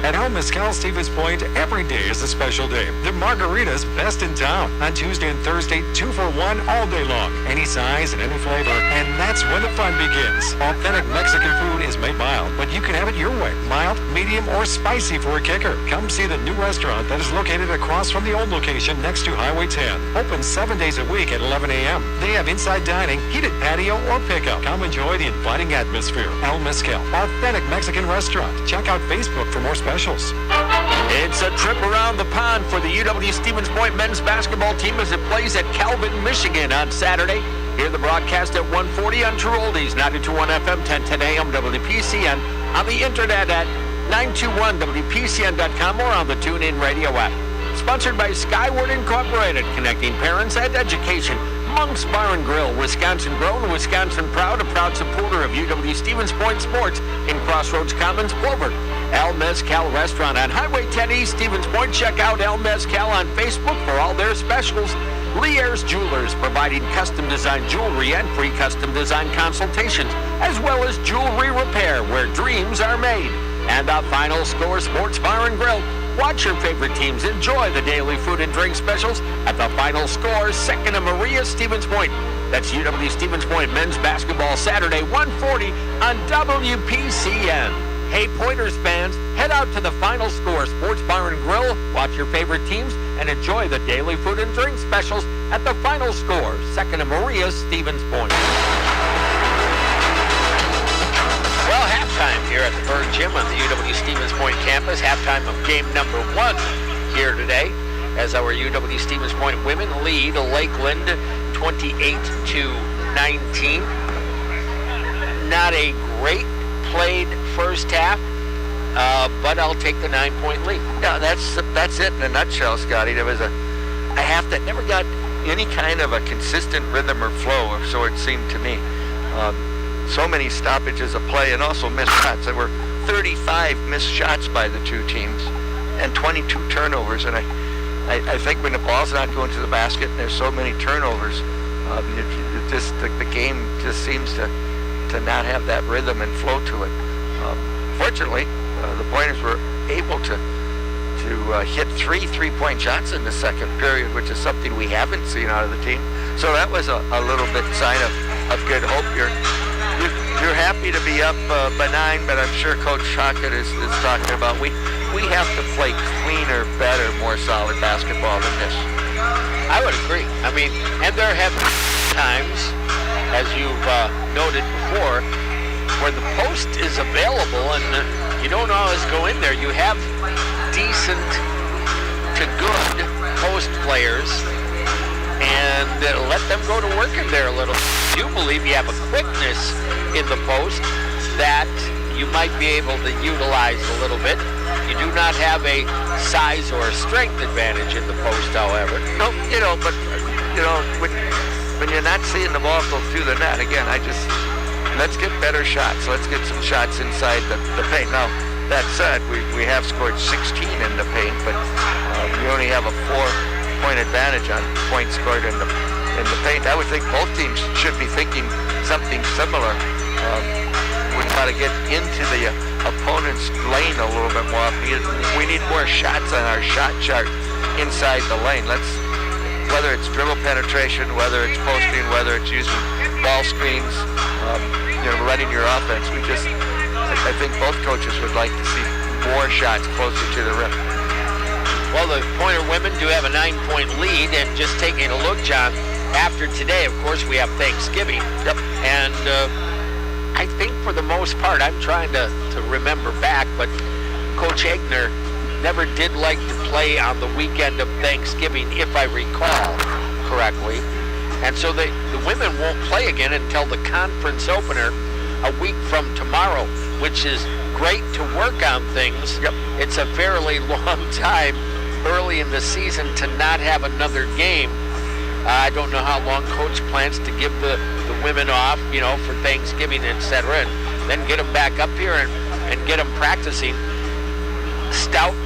At home, Mescal Stevens Point, every day is a special day. The margarita's best in town. On Tuesday and Thursday, 2 for $1 all day long. Any size and any flavor. And that's when the fun begins. Authentic Mexican food is made mild, but you can have it your way. Mild, medium, or spicy for a kicker. Come see the new restaurant that is located across from the old location next to Highway 10. Open 7 days a week at 11 a.m. They have inside dining, heated patio, or pickup. Come enjoy the inviting atmosphere. El Mezcal, authentic Mexican restaurant. Check out Facebook for more specials. It's a trip around the pond for the UW Stevens Point men's basketball team as it plays at Calvin, Michigan on Saturday. Hear the broadcast at 1:40 on True Oldies, 92.1 FM, 1010 AM, WPCN, on the internet at 921WPCN.com or on the TuneIn radio app. Sponsored by Skyward Incorporated, connecting parents and education. Monk's Bar and Grill, Wisconsin grown, Wisconsin proud, a proud supporter of UW Stevens Point sports in Crossroads Commons, Clover. El Mezcal Restaurant on Highway 10 East, Stevens Point. Check out El Mezcal on Facebook for all their specials. Lear's Jewelers, providing custom design jewelry and free custom design consultations, as well as jewelry repair where dreams are made. And the Final Score Sports Bar and Grill. Watch your favorite teams enjoy the daily food and drink specials at the Final Score, 2nd and Maria, Stevens Point. That's UW Stevens Point men's basketball Saturday, 1:40 on WPCN. Hey, Pointers fans, head out to the Final Score Sports Bar and Grill, watch your favorite teams, and enjoy the daily food and drink specials at the Final Score, 2nd and Maria, Stevens Point. Well, halftime here at the Berg Gym on the UW Stevens Point campus. Halftime of game number 1 here today as our UW Stevens Point women lead Lakeland 28-19. Not a great played first half, but I'll take the 9-point lead. Yeah, that's it in a nutshell, Scotty. There was a half that never got any kind of a consistent rhythm or flow, or so it seemed to me. So many stoppages of play and also missed shots. There were 35 missed shots by the two teams and 22 turnovers. And I think when the ball's not going to the basket and there's so many turnovers, the game just seems to not have that rhythm and flow to it. Fortunately, the Pointers were able to hit 3 3-point shots in the second period, which is something we haven't seen out of the team. So that was a little bit sign of good hope. You're happy to be up by 9, but I'm sure Coach Shockett is talking about we have to play cleaner, better, more solid basketball than this. I would agree. I mean, and there have been times, as you've noted before, where the post is available and you don't always go in there. You have decent to good post players and let them go to work in there a little. I do believe you have a quickness in the post that you might be able to utilize a little bit. You do not have a size or a strength advantage in the post, however. No, but when you're not seeing the ball go through the net, again, let's get better shots. Let's get some shots inside the paint. Now, that said, we have scored 16 in the paint, but you only have a 4-point advantage on points scored in the paint. I would think both teams should be thinking something similar. We got to get into the opponent's lane a little bit more. We need more shots on our shot chart inside the lane. Whether it's dribble penetration, whether it's posting, whether it's using ball screens, running your offense. I think both coaches would like to see more shots closer to the rim. Well, the Pointer women do have a 9-point lead, and just taking a look, John, after today, of course, we have Thanksgiving. Yep. And I think for the most part, I'm trying to remember back, but Coach Egner never did like to play on the weekend of Thanksgiving, if I recall correctly. And so the women won't play again until the conference opener a week from tomorrow, which is great to work on things. Yep. It's a fairly long time early in the season to not have another game. I don't know how long Coach plans to give the women off, for Thanksgiving, etc., and then get them back up here and get them practicing. Stout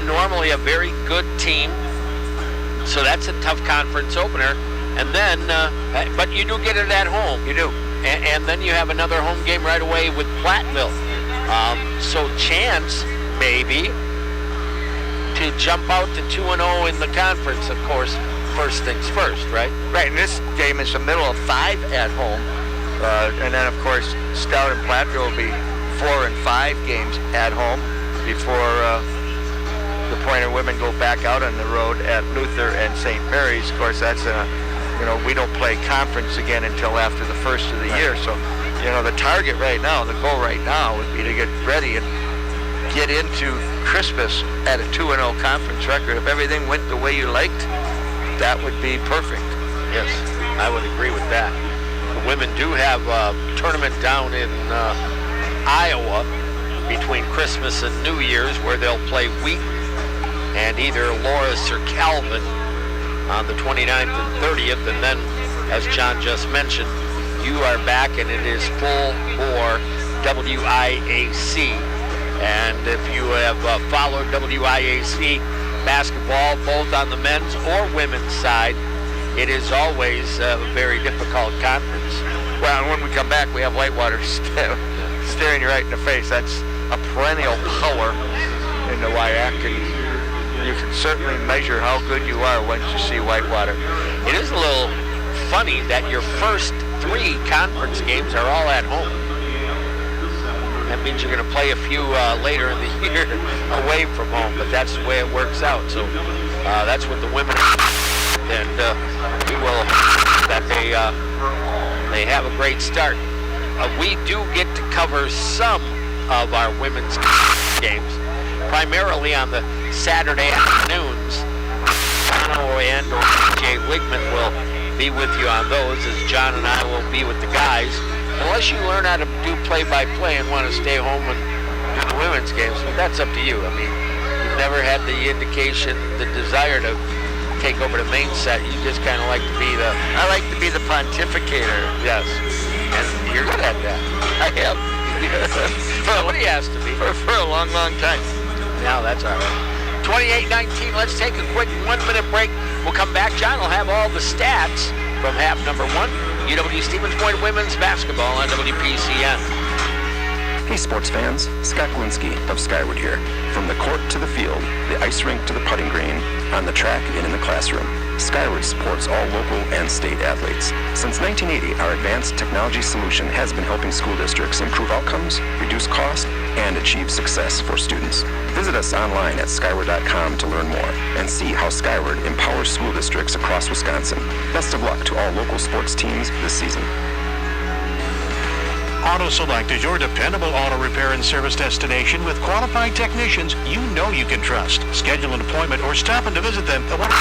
normally normally a very good team, so that's a tough conference opener. And then, but you do get it at home. You do. And then you have another home game right away with Platteville. So chance, maybe, to jump out to 2-0 in the conference, of course, first things first, right? Right, and this game is the middle of 5 at home. And then, of course, Stout and Platteville will be 4 and 5 games at home before the Pointer women go back out on the road at Luther and St. Mary's. Of course, that's we don't play conference again until after the first of the year. So, the target right now, the goal right now would be to get ready and get into Christmas at a 2-0 conference record. If everything went the way you liked, that would be perfect. Yes, I would agree with that. The women do have a tournament down in Iowa between Christmas and New Year's where they'll play Wheaton and either Loris or Calvin on the 29th and 30th. And then, as John just mentioned, you are back and it is full bore WIAC. And if you have followed WIAC basketball, both on the men's or women's side, it is always a very difficult conference. Well, and when we come back, we have Whitewater staring you right in the face. That's a perennial power in the WIAC, and you can certainly measure how good you are once you see Whitewater. It is a little funny that your first 3 conference games are all at home. That means you're going to play a few later in the year away from home, but that's the way it works out. So that's what the women, and we will that they have a great start. We do get to cover some of our women's games, primarily on the Saturday afternoons. Bono and or Jay Wigman will be with you on those, as John and I will be with the guys. Unless you learn how to do play-by-play and want to stay home and do the women's games, but that's up to you. I mean, you've never had the indication, the desire to take over the main set. You just kind of like to be the... I like to be the pontificator. Yes. And you're good at that. I am. Somebody has to be. For a long, long time. Now that's all right. 28-19, let's take a quick 1-minute break. We'll come back. John will have all the stats from half number 1. UW Stevens Point women's basketball on WPCN. Hey sports fans, Scott Glinski of Skyward here. From the court to the field, the ice rink to the putting green, on the track and in the classroom, Skyward supports all local and state athletes. Since 1980, our advanced technology solution has been helping school districts improve outcomes, reduce cost, and achieve success for students. Visit us online at skyward.com to learn more and see how Skyward empowers school districts across Wisconsin. Best of luck to all local sports teams this season. Auto Select is your dependable auto repair and service destination with qualified technicians you know you can trust. Schedule an appointment or stop in to visit them at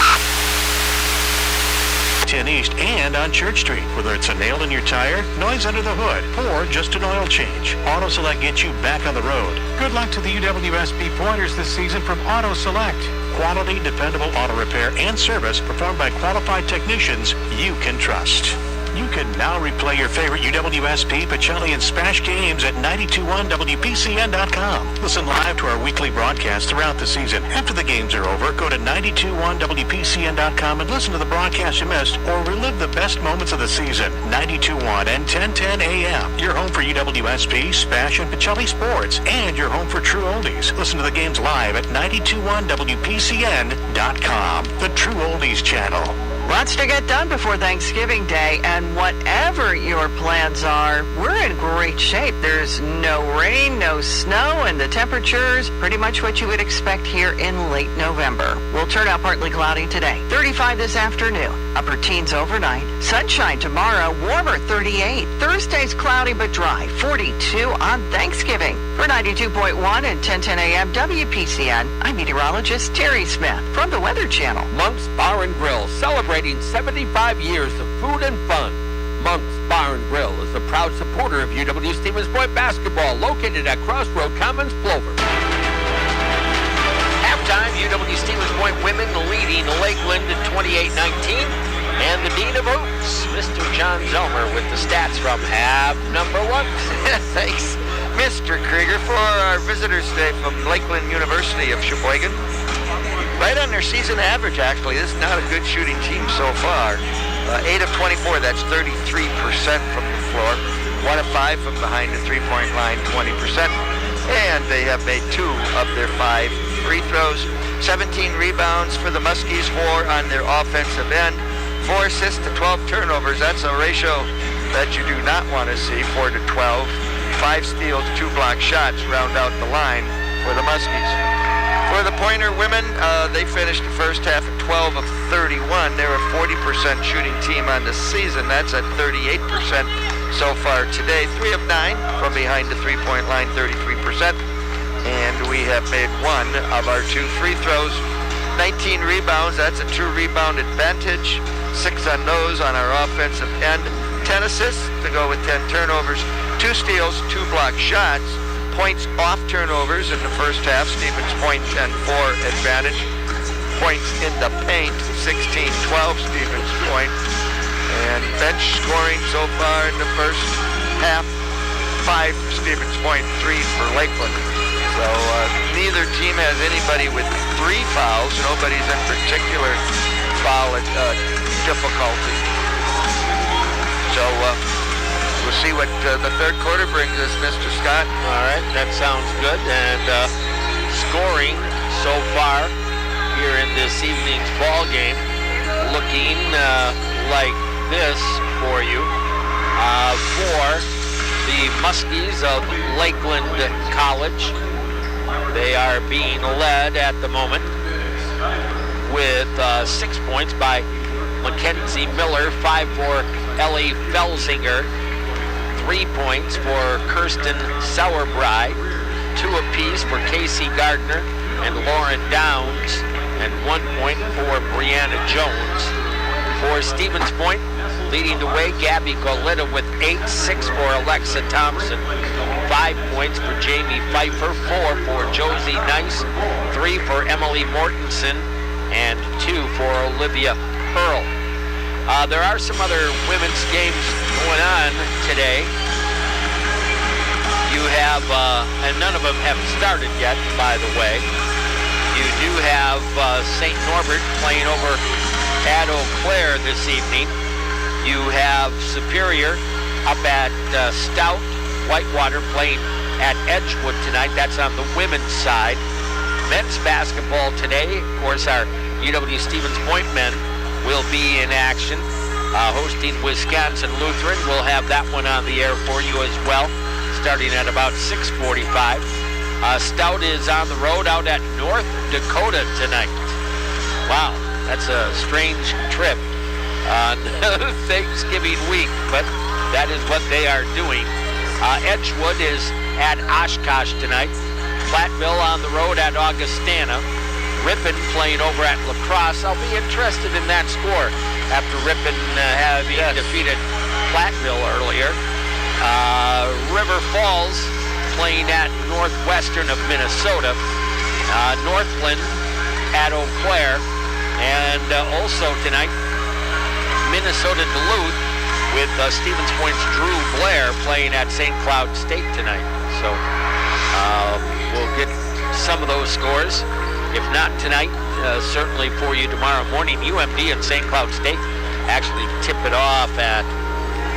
10 East and on Church Street. Whether it's a nail in your tire, noise under the hood, or just an oil change, Auto Select gets you back on the road. Good luck to the UWSP Pointers this season from Auto Select. Quality, dependable auto repair and service performed by qualified technicians you can trust. You can now replay your favorite UWSP, Pacelli, and Spash games at 921WPCN.com. Listen live to our weekly broadcasts throughout the season. After the games are over, go to 921WPCN.com and listen to the broadcast you missed or relive the best moments of the season. 92.1 and 1010 AM. Your home for UWSP, Spash, and Pacelli sports, and your home for true oldies. Listen to the games live at 921WPCN.com. The True Oldies channel. Lots to get done before Thanksgiving Day, and whatever your plans are, we're in great shape. There's no rain, no snow, and the temperatures pretty much what you would expect here in late November. We'll turn out partly cloudy today. 35 this afternoon, upper teens overnight. Sunshine tomorrow, warmer 38. Thursday's cloudy but dry, 42 on Thanksgiving. For 92.1 and 1010 AM WPCN, I'm meteorologist Terry Smith from the Weather Channel. Monk's Bar and Grill, celebrating 75 years of food and fun. Monk's Bar and Grill is a proud supporter of UW Stevens Point basketball, located at Crossroad Commons, Plover. Halftime, UW Stevens Point women leading Lakeland at 28-19. And the Dean of Hoops, Mr. John Zelmer, with the stats from half number 1. Thanks, Mr. Krieger, for our visitors today from Lakeland University of Sheboygan. right on their season average, actually. This is not a good shooting team so far. 8 of 24, that's 33% from the floor. 1 of 5 from behind the three-point line, 20%. And they have made 2 of their 5 free throws. 17 rebounds for the Muskies, 4 on their offensive end. 4 assists to 12 turnovers. That's a ratio that you do not want to see, 4 to 12. 5 steals, 2 block shots round out the line for the Muskies. For the Pointer women, they finished the first half at 12 of 31. They're a 40% shooting team on the season. That's at 38% so far today. 3 of 9 from behind the three-point line, 33%. And we have made 1 of our 2 free throws. 19 rebounds, that's a 2 rebound advantage. 6 on those on our offensive end. 10 assists to go with 10 turnovers. 2 steals, 2 block shots. Points off turnovers in the first half. Stevens Point 10-4 advantage. Points in the paint, 16-12 Stevens Point. And bench scoring so far in the first half, 5 for Stevens Point, 3 for Lakeland. So neither team has anybody with 3 fouls. Nobody's in particular foul difficulty. So we'll see what the third quarter brings us, Mr. Scott. All right, that sounds good. And scoring so far here in this evening's ball game, looking like this for you. For the Muskies of Lakeland College, they are being led at the moment with 6 points by Mackenzie Miller, 5 for Ellie Felsinger, 3 points for Kirsten Sauerbrei, 2 apiece for Casey Gardner and Lauren Downs, and 1 point for Brianna Jones. For Stevens Point, leading the way, Gabby Goleta with 8, 6 for Alexa Thompson, 5 points for Jamie Pfeiffer, 4 for Josie Nice, 3 for Emily Mortensen, and 2 for Olivia Pearl. There are some other women's games going on today. You have, and none of them have started yet, by the way. You do have St. Norbert playing over at Eau Claire this evening. You have Superior up at Stout. Whitewater playing at Edgewood tonight. That's on the women's side. Men's basketball today, of course, our UW Stevens Point men will be in action, hosting Wisconsin Lutheran. We'll have that one on the air for you as well, starting at about 6:45. Stout is on the road out at North Dakota tonight. Wow, that's a strange trip on Thanksgiving week, but that is what they are doing. Edgewood is at Oshkosh tonight. Platteville on the road at Augustana. Ripon playing over at La Crosse. I'll be interested in that score after Ripon having defeated Platteville earlier. River Falls playing at Northwestern of Minnesota. Northland at Eau Claire. And also tonight, Minnesota Duluth with Stevens Point's Drew Blair playing at St. Cloud State tonight. So we'll get some of those scores. If not tonight, certainly for you tomorrow morning. UMD and St. Cloud State actually tip it off at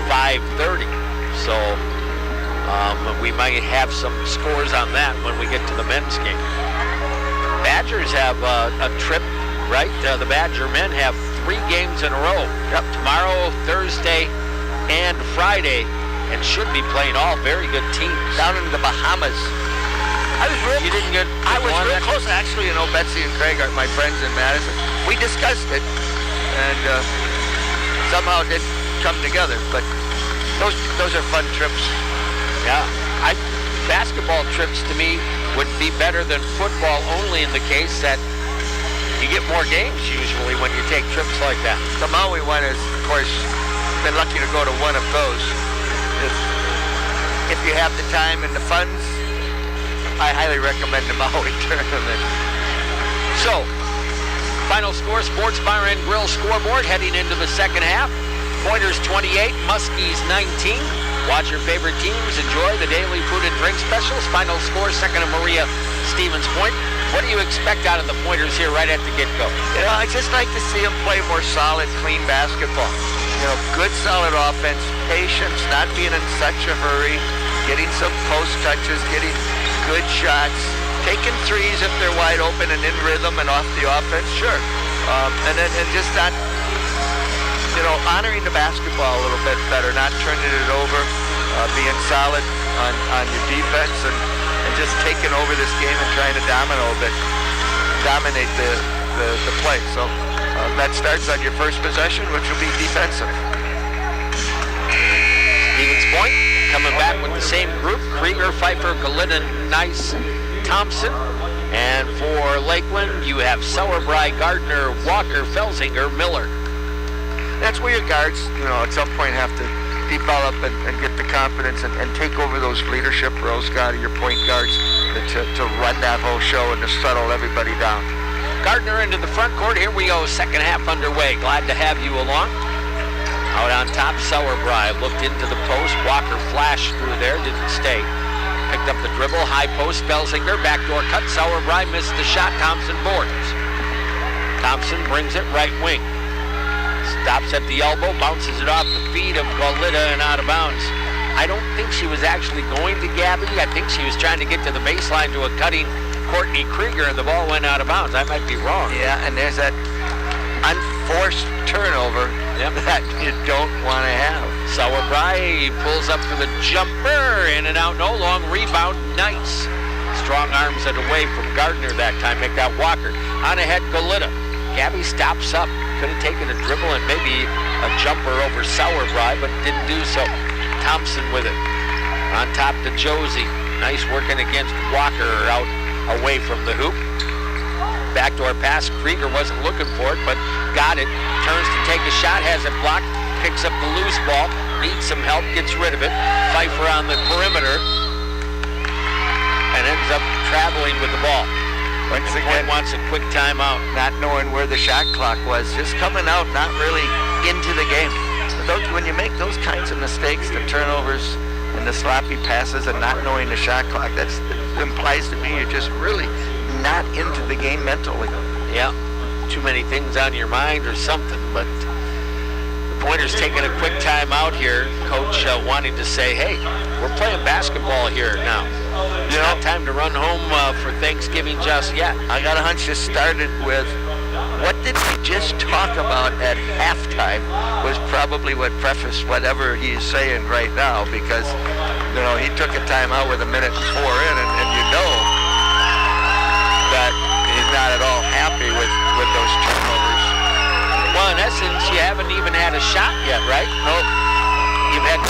5:30. So we might have some scores on that when we get to the men's game. Badgers have a trip, right? The Badger men have 3 games in a row. Yep. Tomorrow, Thursday, and Friday, and should be playing all very good teams. Down in the Bahamas. I was real close. Actually, you know, Betsy and Craig are my friends in Madison. We discussed it, and somehow it didn't come together. But those are fun trips. Yeah, basketball trips to me would be better than football, only in the case that you get more games usually when you take trips like that. The Maui one is, of course, been lucky to go to one of those. If you have the time and the funds, I highly recommend the Maui tournament. So, final score, Sports Bar and Grill scoreboard heading into the second half. Pointers 28, Muskies 19. Watch your favorite teams. Enjoy the daily food and drink specials. Final score, Second and Maria, Stevens Point. What do you expect out of the Pointers here right at the get-go? You know, I just like to see them play more solid, clean basketball. You know, good, solid offense, patience, not being in such a hurry, getting some post touches, getting good shots, taking threes if they're wide open and in rhythm and off the offense, sure. And just not, you know, honoring the basketball a little bit better, not turning it over, being solid on your defense and just taking over this game and trying to dominate the play. So that starts on your first possession, which will be defensive. Stevens Point coming back with the same group: Krieger, Pfeiffer, Galita, Nice, Thompson. And for Lakeland, you have Sauerbrei, Gardner, Walker, Felsinger, Miller. That's where your guards, you know, at some point have to develop and get the confidence and take over those leadership roles, Scotty, your point guards, to run that whole show and to settle everybody down. Gardner into the front court. Here we go, second half underway. Glad to have you along. Out on top, Sauerbrei looked into the post. Walker flashed through there, didn't stay. Picked up the dribble, high post, Felsinger, backdoor cut. Sauerbrei missed the shot. Thompson boards. Thompson brings it right wing. Stops at the elbow, bounces it off the feet of Galita and out of bounds. I don't think she was actually going to Gabby. I think she was trying to get to the baseline to a cutting Courtney Krieger, and the ball went out of bounds. I might be wrong. Yeah, and there's that unforced turnover that you don't want to have. Sauerbrei pulls up for the jumper, in and out, no long rebound, Nice. Strong arms it away from Gardner that time, make that Walker. On ahead, Galita. Gabby stops up. Could have taken a dribble and maybe a jumper over Sauerbrei, but didn't do so. Thompson with it. On top to Josie. Nice working against Walker out away from the hoop. Backdoor pass. Krieger wasn't looking for it, but got it. Turns to take a shot, has it blocked, picks up the loose ball, needs some help, gets rid of it. Pfeiffer on the perimeter and ends up traveling with the ball. Once again, wants a quick timeout. Not knowing where the shot clock was, just coming out, not really into the game. When you make those kinds of mistakes, the turnovers and the sloppy passes and not knowing the shot clock, that implies to me you're just really not into the game mentally. Yeah, too many things on your mind or something, but the Pointers taking a quick timeout here. Coach wanting to say, hey, we're playing basketball here now. It's not time to run home for Thanksgiving just yet. I got a hunch this started with, what did we just talk about at halftime was probably what prefaced whatever he's saying right now, because, you know, he took a timeout with 1:04 in, and you know that he's not at all happy with those turnovers. Well, in essence, you haven't even had a shot yet, right? Nope. You've had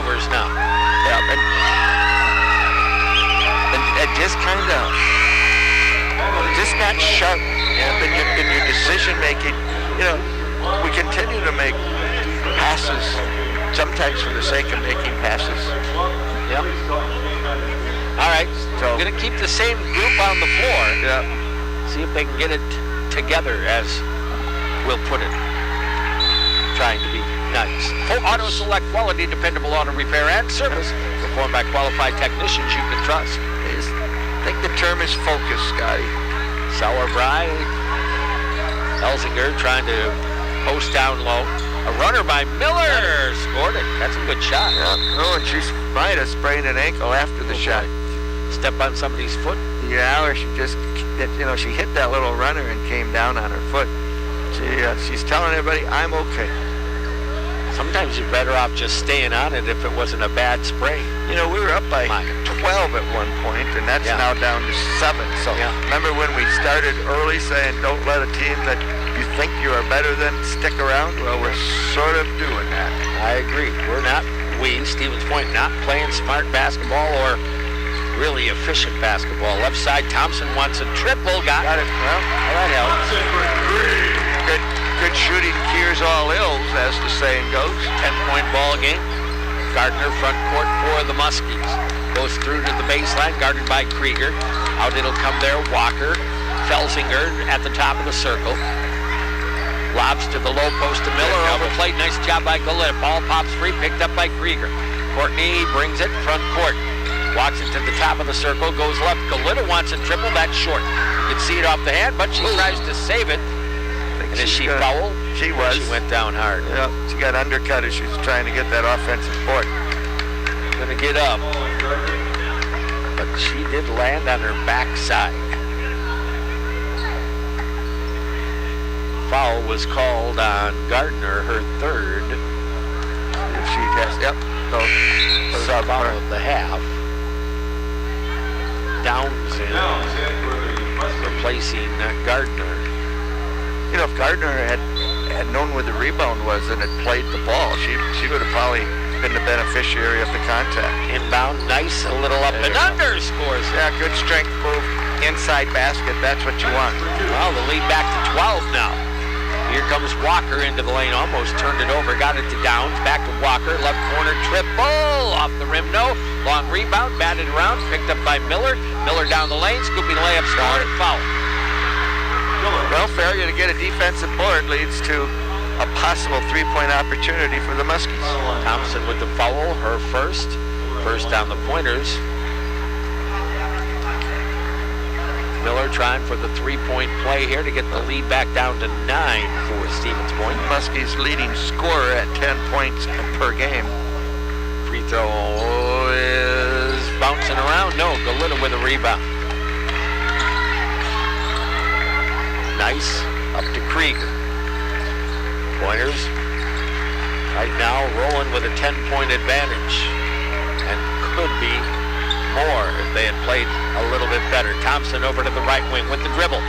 turnovers now. Yeah, and just kind of, just not sharp in your decision making. You know, we continue to make passes, sometimes for the sake of making passes. Yep. All right, so we're going to keep the same group on the floor. Yeah. See if they can get it together, as we'll put it. Trying to be nice. Auto Select, quality, dependable auto repair and service performed by qualified technicians you can trust. I think the term is focus, Scotty. Sauerbrei, Felsinger trying to post down low. A runner by Miller scored it. That's a good shot. Yeah. Oh, and she might have sprained an ankle after the shot. Step on somebody's foot? Yeah, or she just, you know, she hit that little runner and came down on her foot. She's telling everybody, I'm okay. Sometimes you're better off just staying on it if it wasn't a bad spray. You know, we were up by 12 at one point, and that's now down to 7. So remember when we started early saying don't let a team that you think you are better than stick around? Well, we're sort of doing that. I agree. Stevens Point, not playing smart basketball or really efficient basketball. Left side, Thompson wants a triple. Got it. Well, that helps. Good shooting cures all ills, as the saying goes. 10-point ball game. Gardner front court for the Muskies. Goes through to the baseline, guarded by Krieger. Out it'll come there, Walker. Felsinger at the top of the circle. Lobs to the low post to Miller. Overplayed, nice job by Galita. Ball pops free, picked up by Krieger. Courtney brings it front court. Walks it to the top of the circle, goes left. Galita wants a triple, that's short. You can see it off the hand, but she tries to save it. And is she fouled? She was. She went down hard. Yeah, she got undercut as she was trying to get that offensive board. Gonna get up. But she did land on her backside. Foul was called on Gardner, her third. If she has, yep. So Foul of the half. Downs in, replacing Gardner. You know, if Gardner had known where the rebound was and had played the ball, she would have probably been the beneficiary of the contact. Inbound, nice, a little up and under, scores. Yeah, good strength move, inside basket, that's what you want. Well, the lead back to 12 now. Here comes Walker into the lane, almost turned it over, got it to Downs, back to Walker, left corner triple, off the rim, no. Long rebound, batted around, picked up by Miller. Miller down the lane, scooping layup, scored, foul. Well, failure to get a defensive board leads to a possible three-point opportunity for the Muskies. Thompson with the foul, her first on the pointers. Miller trying for the three-point play here to get the lead back down to 9 for Stevens Point. Muskies leading scorer at 10 points per game. Free throw is bouncing around. No, Galita with a rebound. Nice, up to Krieger. Pointers, right now rolling with a 10-point advantage, and could be more if they had played a little bit better. Thompson over to the right wing with the dribble.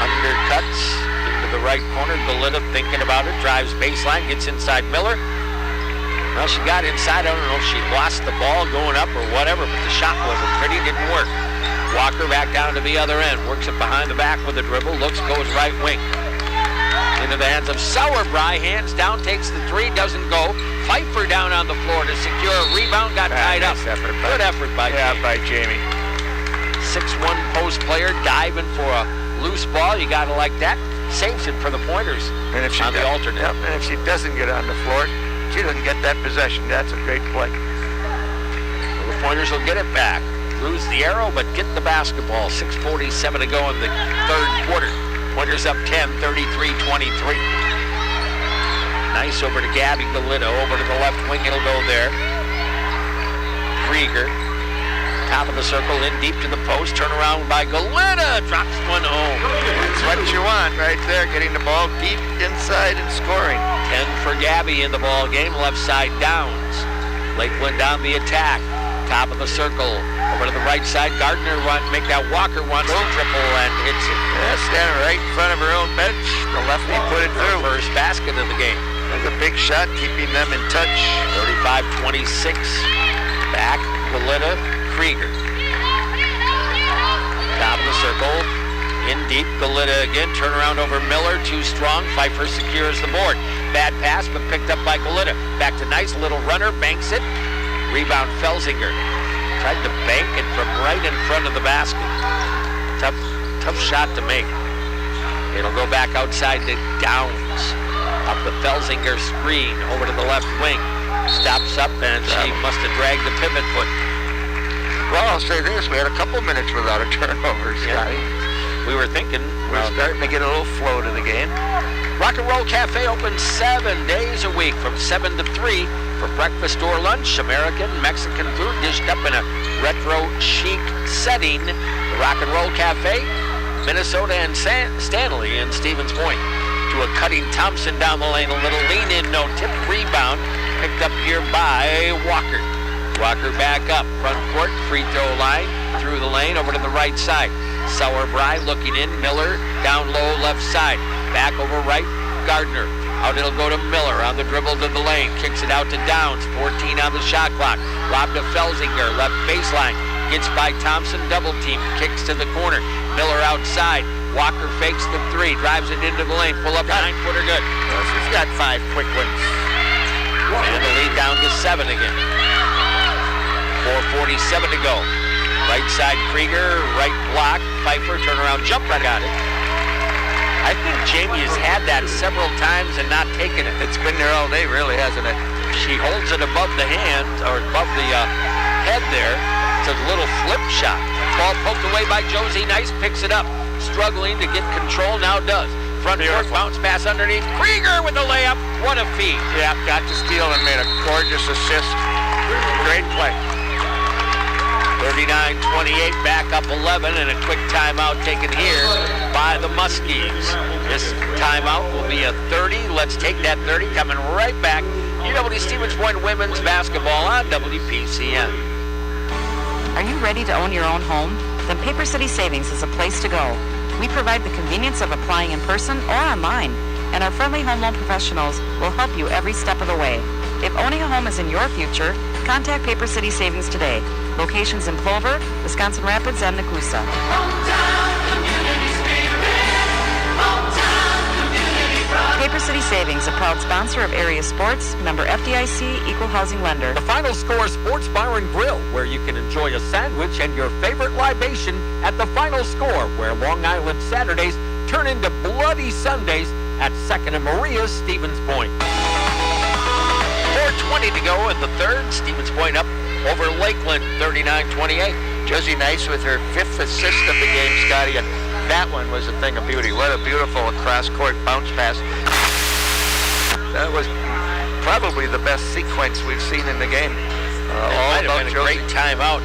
Undercuts into the right corner. Galita thinking about it, drives baseline, gets inside Miller. Well, she got inside. I don't know if she lost the ball going up or whatever, but the shot wasn't pretty, didn't work. Walker back down to the other end, works it behind the back with a dribble, looks, goes right wing. Into the hands of Sauerbrei, hands down, takes the three, doesn't go. Pfeiffer down on the floor to secure a rebound, got tied up. Good effort by Jamie. by Jamie. 6'1" post player, diving for a loose ball, you gotta like that. Saves it for the Pointers And if she on the alternate. Yep, and if she doesn't get on the floor, she doesn't get that possession. That's a great play. Well, the Pointers will get it back. Lose the arrow, but get the basketball. 6:47 to go in the third quarter. Pointers up 10, 33-23. Nice over to Gabby Galita. Over to the left wing, it'll go there. Krieger, top of the circle, in deep to the post. Turn around by Galita. Drops one home. That's what you want right there, getting the ball deep inside and scoring. 10 for Gabby in the ball game. Left side Downs. Lakeland on the attack. Top of the circle. Over to the right side. Gardner make that Walker wants to triple and hits it. Yeah, standing right in front of her own bench. The lefty put it through. First basket of the game. That's a big shot, keeping them in touch. 35-26. Back, Galita, Krieger. Top of the circle. In deep, Galita again. Turn around over Miller. Too strong. Pfeiffer secures the board. Bad pass, but picked up by Galita. Back to nice. Little runner. Banks it. Rebound, Felsinger. Tried to bank it from right in front of the basket. Tough shot to make. It'll go back outside to Downs. Up the Felsinger screen. Over to the left wing. Stops up, and she must have dragged the pivot foot. Well, I'll say this. We had a couple minutes without a turnover, Scotty. We were thinking We're starting to get a little flow to the game. Rock and Roll Cafe open 7 days a week from 7 to 3 for breakfast or lunch. American, Mexican food dished up in a retro chic setting. The Rock and Roll Cafe, Minnesota and Stanley in Stevens Point. To a cutting Thompson down the lane, a little lean in, no tip, rebound. Picked up here by Walker. Walker back up, front court, free throw line, through the lane, over to the right side. Sauerbrei looking in, Miller down low left side. Back over right, Gardner. Out it'll go to Miller on the dribble to the lane. Kicks it out to Downs, 14 on the shot clock. Lob to Felsinger, left baseline. Gets by Thompson, double team, kicks to the corner. Miller outside. Walker fakes the three, drives it into the lane, pull up 9-footer good. Well, she's got 5 quick ones. And the lead down to 7 again. 4:47 to go. Right side Krieger, right block, Pfeiffer, turnaround jumper, got it. I think Jamie has had that several times and not taken it. It's been there all day, really, hasn't it? She holds it above the hand, or above the head there. It's a little flip shot. Ball poked away by Josie Nice, picks it up. Struggling to get control, now does. Front court bounce pass underneath. Krieger with the layup. What a feat. Yeah, got to steal and made a gorgeous assist. Great play. 39-28, back up 11, and a quick timeout taken here by the Muskies. This timeout will be a 30. Let's take that 30. Coming right back. UW Stevens Point women's basketball on WPCN. Are you ready to own your own home? Then Paper City Savings is a place to go. We provide the convenience of applying in person or online, and our friendly home loan professionals will help you every step of the way. If owning a home is in your future, contact Paper City Savings today. Locations in Plover, Wisconsin Rapids, and Nakusa. Paper City Savings, a proud sponsor of area sports, member FDIC, equal housing lender. The Final Score Sports Bar and Grill, where you can enjoy a sandwich and your favorite libation at the Final Score, where Long Island Saturdays turn into bloody Sundays at 2nd and Maria, Stevens Point. 4:20 to go in the third. Stevens Point up over Lakeland, 39-28. Josie Nice with her 5th assist of the game, Scotty, and that one was a thing of beauty. What a beautiful cross-court bounce pass. That was probably the best sequence we've seen in the game. All might have been a great timeout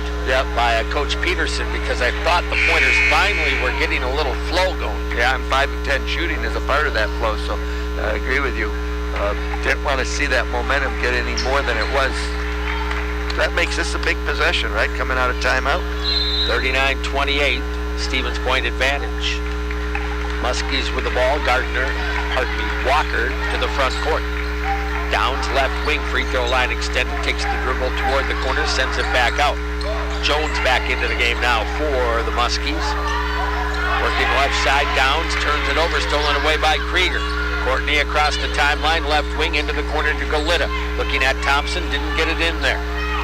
by Coach Peterson, because I thought the Pointers finally were getting a little flow going. Yeah, and 5 of 10 shooting is a part of that flow, so I agree with you. Didn't want to see that momentum get any more than it was. That makes this a big possession, right, coming out of timeout? 39-28, Stevens Point advantage. Muskies with the ball, Walker to the front court. Downs left wing, free throw line extended, takes the dribble toward the corner, sends it back out. Jones back into the game now for the Muskies. Working left side, Downs turns it over, stolen away by Krieger. Courtney across the timeline, left wing into the corner to Golita. Looking at Thompson, didn't get it in there.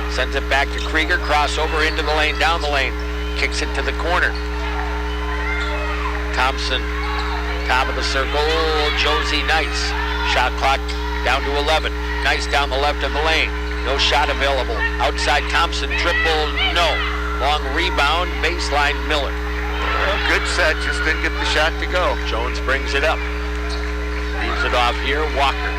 Sends it back to Krieger, crossover into the lane, down the lane. Kicks it to the corner. Thompson, top of the circle, Josie Nice. Shot clock down to 11. Nice down the left of the lane. No shot available. Outside Thompson, dribble, no. Long rebound, baseline Miller. Well, good set, just didn't get the shot to go. Jones brings it up. Leaves it off here, Walker.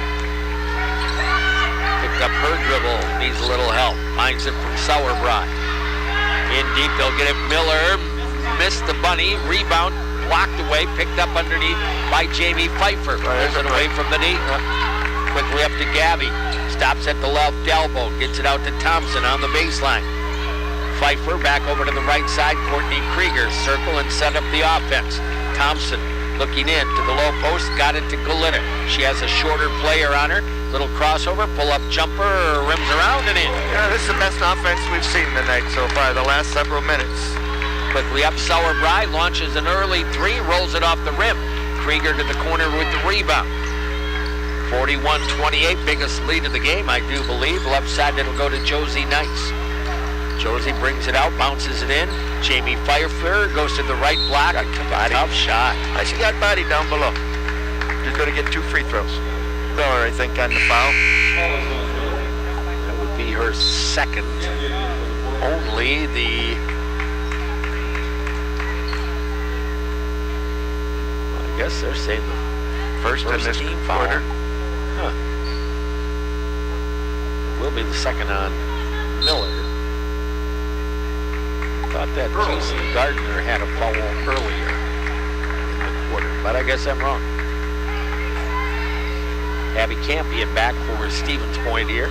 Picked up her dribble, needs a little help. Finds it from Sauerbrei. In deep, they'll get it. Miller missed the bunny. Rebound, blocked away, picked up underneath by Jamie Pfeiffer. Pulls it away from the knee. Quickly up to Gabby. Stops at the left elbow. Gets it out to Thompson on the baseline. Pfeiffer back over to the right side. Courtney Krieger circle and set up the offense. Thompson looking in to the low post. Got it to Golita. She has a shorter player on her. Little crossover, pull-up jumper, rims around and in. Yeah, this is the best offense we've seen tonight so far, the last several minutes. Quickly up, Sauerbrei launches an early three, rolls it off the rim. Krieger to the corner with the rebound. 41-28, biggest lead of the game, I do believe. Left side, it'll go to Josie Nice. Josie brings it out, bounces it in. Jamie Pfeiffer goes to the right block. Tough shot. She got body down below. She's going to get 2 free throws. Miller, I think, on the foul. That would be her second. Only the... Well, I guess they're saying the first in this team quarter. Huh. It will be the second on Miller. Thought that Jason Gardner had a foul earlier in the quarter, but I guess I'm wrong. Abby Campion back for Stevens Point here.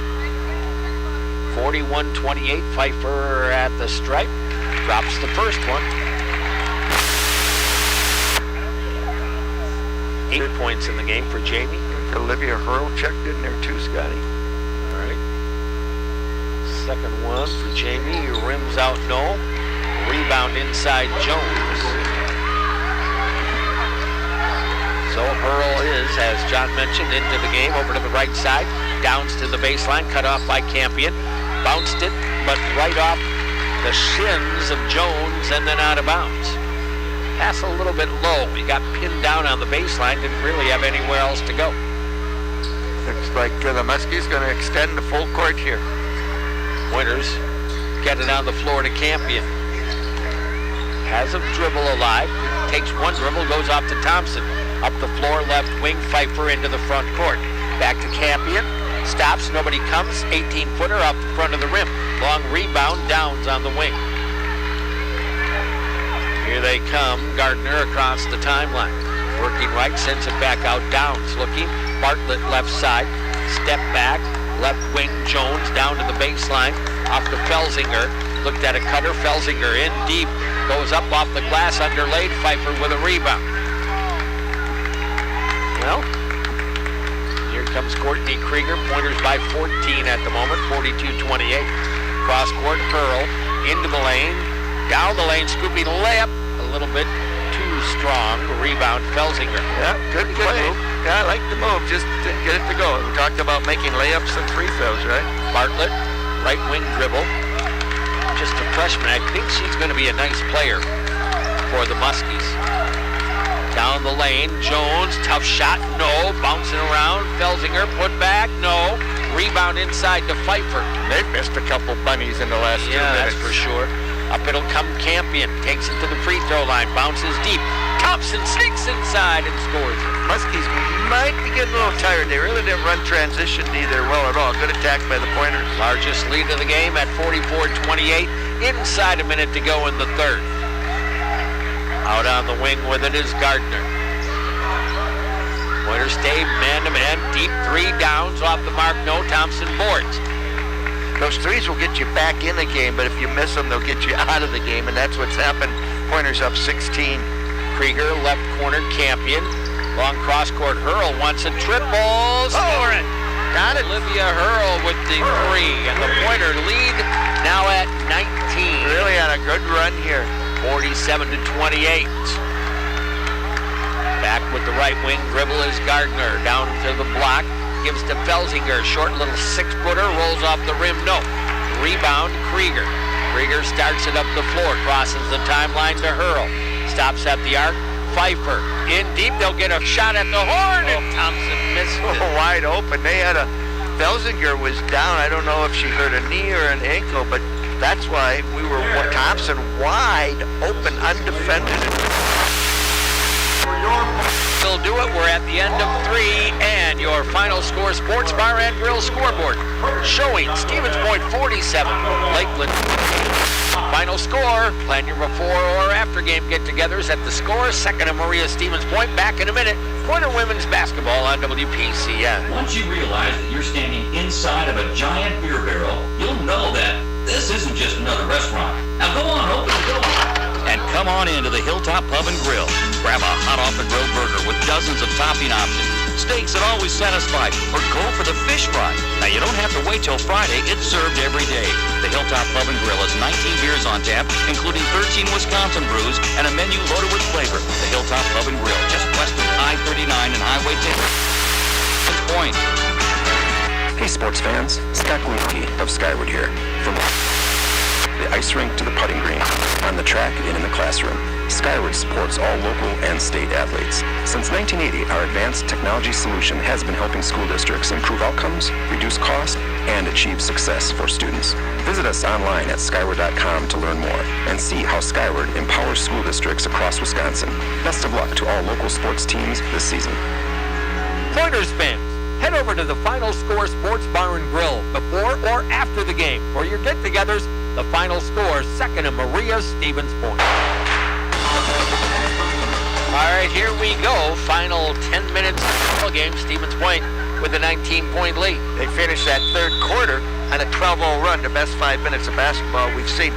41-28, Pfeiffer at the stripe. Drops the first one. 8 points in the game for Jamie. Olivia Hurl checked in there too, Scotty. All right. Second one for Jamie. Rims out, no. Rebound inside Jones. So Hurl is, as John mentioned, into the game, over to the right side. Downs to the baseline, cut off by Campion. Bounced it, but right off the shins of Jones and then out of bounds. Pass a little bit low. He got pinned down on the baseline, didn't really have anywhere else to go. Looks like the Muskies going to extend the full court here. Winters get it on the floor to Campion. Has a dribble alive. Takes one dribble, goes off to Thompson. Up the floor, left wing, Pfeiffer into the front court. Back to Campion. Stops, nobody comes. 18-footer up the front of the rim. Long rebound, Downs on the wing. Here they come. Gardner across the timeline. Working right, sends it back out. Downs looking. Bartlett left side. Step back. Left wing, Jones down to the baseline. Off to Felsinger. Looked at a cutter. Felsinger in deep. Goes up off the glass, underlaid. Pfeiffer with a rebound. Well, here comes Courtney Krieger. Pointers by 14 at the moment, 42-28. Cross court, Hurl into the lane. Down the lane, scooping layup. A little bit too strong. Rebound, Felsinger. Yeah, good move. Yeah, I like the move. Just didn't get it to go. We talked about making layups and free throws, right? Bartlett, right wing dribble. Just a freshman. I think she's going to be a nice player for the Muskies. Down the lane, Jones, tough shot, no. Bouncing around, Felsinger, put back, no. Rebound inside to Pfeiffer. They've missed a couple bunnies in the last 2 minutes. Yeah, that's for sure. Up it'll come Campion, takes it to the free throw line, bounces deep. Thompson sneaks inside and scores. Muskies might be getting a little tired. They really didn't run transition either well at all. Good attack by the Pointers. Largest lead of the game at 44-28. Inside a minute to go in the third. Out on the wing with it is Gardner. Pointers stay man-to-man. Deep three, Downs off the mark. No, Thompson boards. Those threes will get you back in the game, but if you miss them, they'll get you out of the game, and that's what's happened. Pointers up 16. Krieger, left corner, Campion. Long cross-court, Hurl wants a triple. Score it! Got it. Olivia Hurl with the three, and the Pointer lead now at 19. Really on a good run here. 47-28. Back with the right wing dribble is Gardner. Down to the block. Gives to Felsinger. Short little 6-footer. Rolls off the rim. No. Rebound, Krieger. Krieger starts it up the floor. Crosses the timeline to Hurl. Stops at the arc. Pfeiffer. In deep. They'll get a shot at the horn. And Thompson missed it. Wide open. They had a... Felsinger was down. I don't know if she hurt a knee or an ankle, but that's why we were Thompson wide open, undefended. We'll do it. We're at the end of 3, and your final score, Sports Bar and Grill scoreboard showing Stevens Point 47, Lakeland. Final score. Plan your before or after game get-togethers at the Score. Second and Maria Stevens Point. Back in a minute. Pointer women's basketball on WPCN. Once you realize that you're standing inside of a giant beer barrel, you'll know that this isn't just another restaurant. Now go on, open the door. And come on into the Hilltop Pub and Grill. Grab a hot off-the-grill burger with dozens of topping options. Steaks that always satisfy, or go for the fish fry. Now you don't have to wait till Friday. It's served every day. The Hilltop Pub and Grill has 19 beers on tap, including 13 Wisconsin brews and a menu loaded with flavor. The Hilltop Pub and Grill, just west of I-39 and Highway 10. Point. Hey sports fans, Scott Glinski of Skyward here. From the ice rink to the putting green, on the track and in the classroom, Skyward supports all local and state athletes. Since 1980, our advanced technology solution has been helping school districts improve outcomes, reduce cost, and achieve success for students. Visit us online at skyward.com to learn more and see how Skyward empowers school districts across Wisconsin. Best of luck to all local sports teams this season. Pointers fans, head over to the Final Score Sports Bar and Grill before or after the game for your get-togethers. The Final Score, second and Maria Stevens Point. All right, here we go. Final 10 minutes of the game. Stevens Point with a 19-point lead. They finished that third quarter on a 12-0 run, the best 5 minutes of basketball we've seen.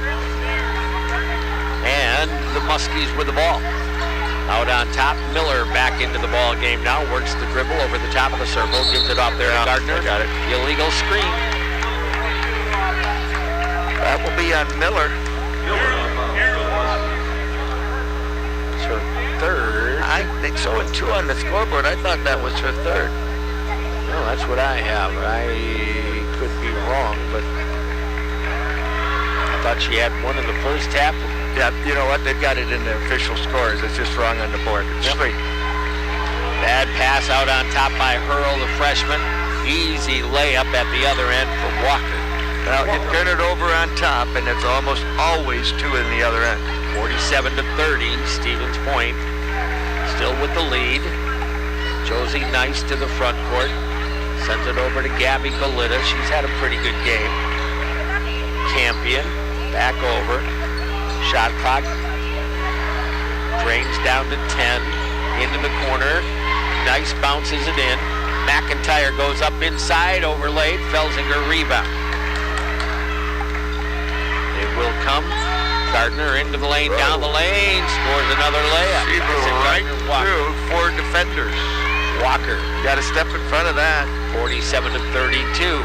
And the Muskies with the ball. Out on top, Miller back into the ball game now. Works the dribble over the top of the circle. Gives it off there to Gardner. Got it. Illegal screen. That will be on Miller. It's her third. They showing 2 on the scoreboard. I thought that was her third. No, that's what I have. I could be wrong, but I thought she had one in the first half. Yeah, you know what? They've got it in the official scores. It's just wrong on the board. It's straight. Bad pass out on top by Hurl, the freshman. Easy layup at the other end for Walker. Well, you turn it over on top, and it's almost always 2 in the other end. 47-30, Stevens Point still with the lead. Josie Nice to the front court. Sends it over to Gabby Galita. She's had a pretty good game. Campion back over. Shot clock drains down to 10. Into the corner. Nice bounces it in. McIntyre goes up inside, overlaid. Felsinger rebound. It will come. Gardner into the lane, down the lane, scores another layup. She blew right through 4 defenders. Walker. Got to step in front of that. 47-32.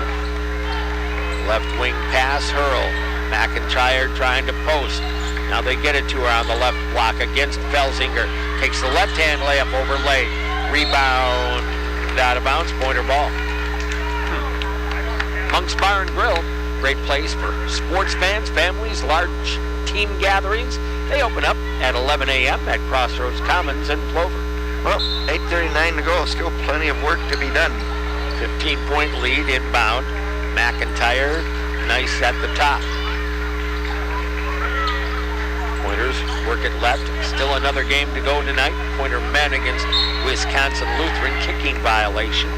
Left wing pass, Hurl. McIntyre trying to post. Now they get it to her on the left block against Felsinger. Takes the left-hand layup, overlaid. Rebound, out of bounds, Pointer ball. Monk's Bar and Grill, great place for sports fans, families, large team gatherings. They open up at 11 a.m. at Crossroads Commons in Plover. Well, 8:39 to go. Still plenty of work to be done. 15-point lead inbound. McIntyre, Nice at the top. Pointers work it left. Still another game to go tonight. Pointer men against Wisconsin Lutheran, kicking violation.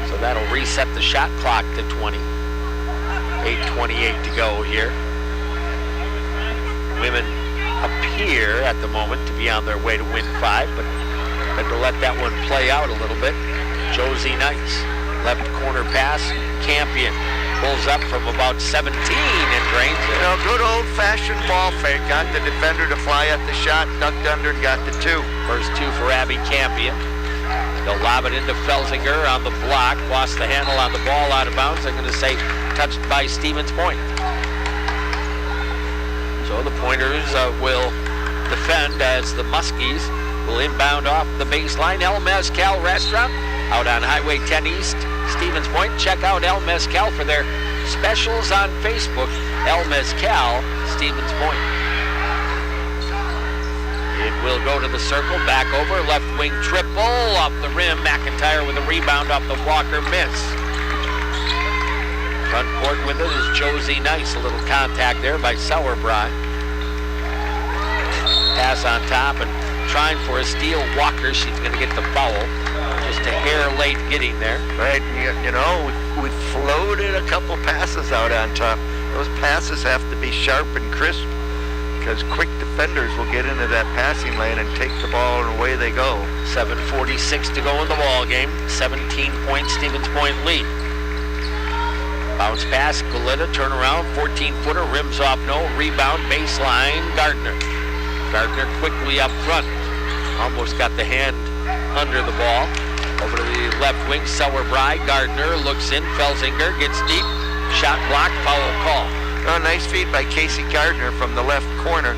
So that'll reset the shot clock to 20. 8:28 to go here. Women appear at the moment to be on their way to win 5, but better let that one play out a little bit. Josie Nice, left corner pass, Campion pulls up from about 17 and drains it. You know, good old-fashioned ball fake. Got the defender to fly at the shot, ducked under and got the 2. First 2 for Abby Campion. They'll lob it into Felsinger on the block, lost the handle on the ball out of bounds. I'm going to say touched by Stevens Point. So the Pointers will defend as the Muskies will inbound off the baseline. El Mezcal Restaurant out on Highway 10 East, Stevens Point. Check out El Mezcal for their specials on Facebook. El Mezcal, Stevens Point. It will go to the circle, back over, left wing triple, off the rim. McIntyre with a rebound off the Walker miss. Front court with it is Josie Nice. A little contact there by Sauerbrei. Pass on top and trying for a steal. Walker, she's going to get the foul. Just a hair late getting there. Right, you know, we floated a couple passes out on top. Those passes have to be sharp and crisp because quick defenders will get into that passing lane and take the ball and away they go. 7:46 to go in the ball game. 17-point Stevens Point lead. Bounce pass, Galita, turn around, 14-footer, rims off, no, rebound, baseline, Gardner. Gardner quickly up front. Almost got the hand under the ball. Over to the left wing, Sauerbrei. Gardner looks in, Felsinger gets deep, shot blocked, foul call. Oh, nice feed by Casey Gardner from the left corner.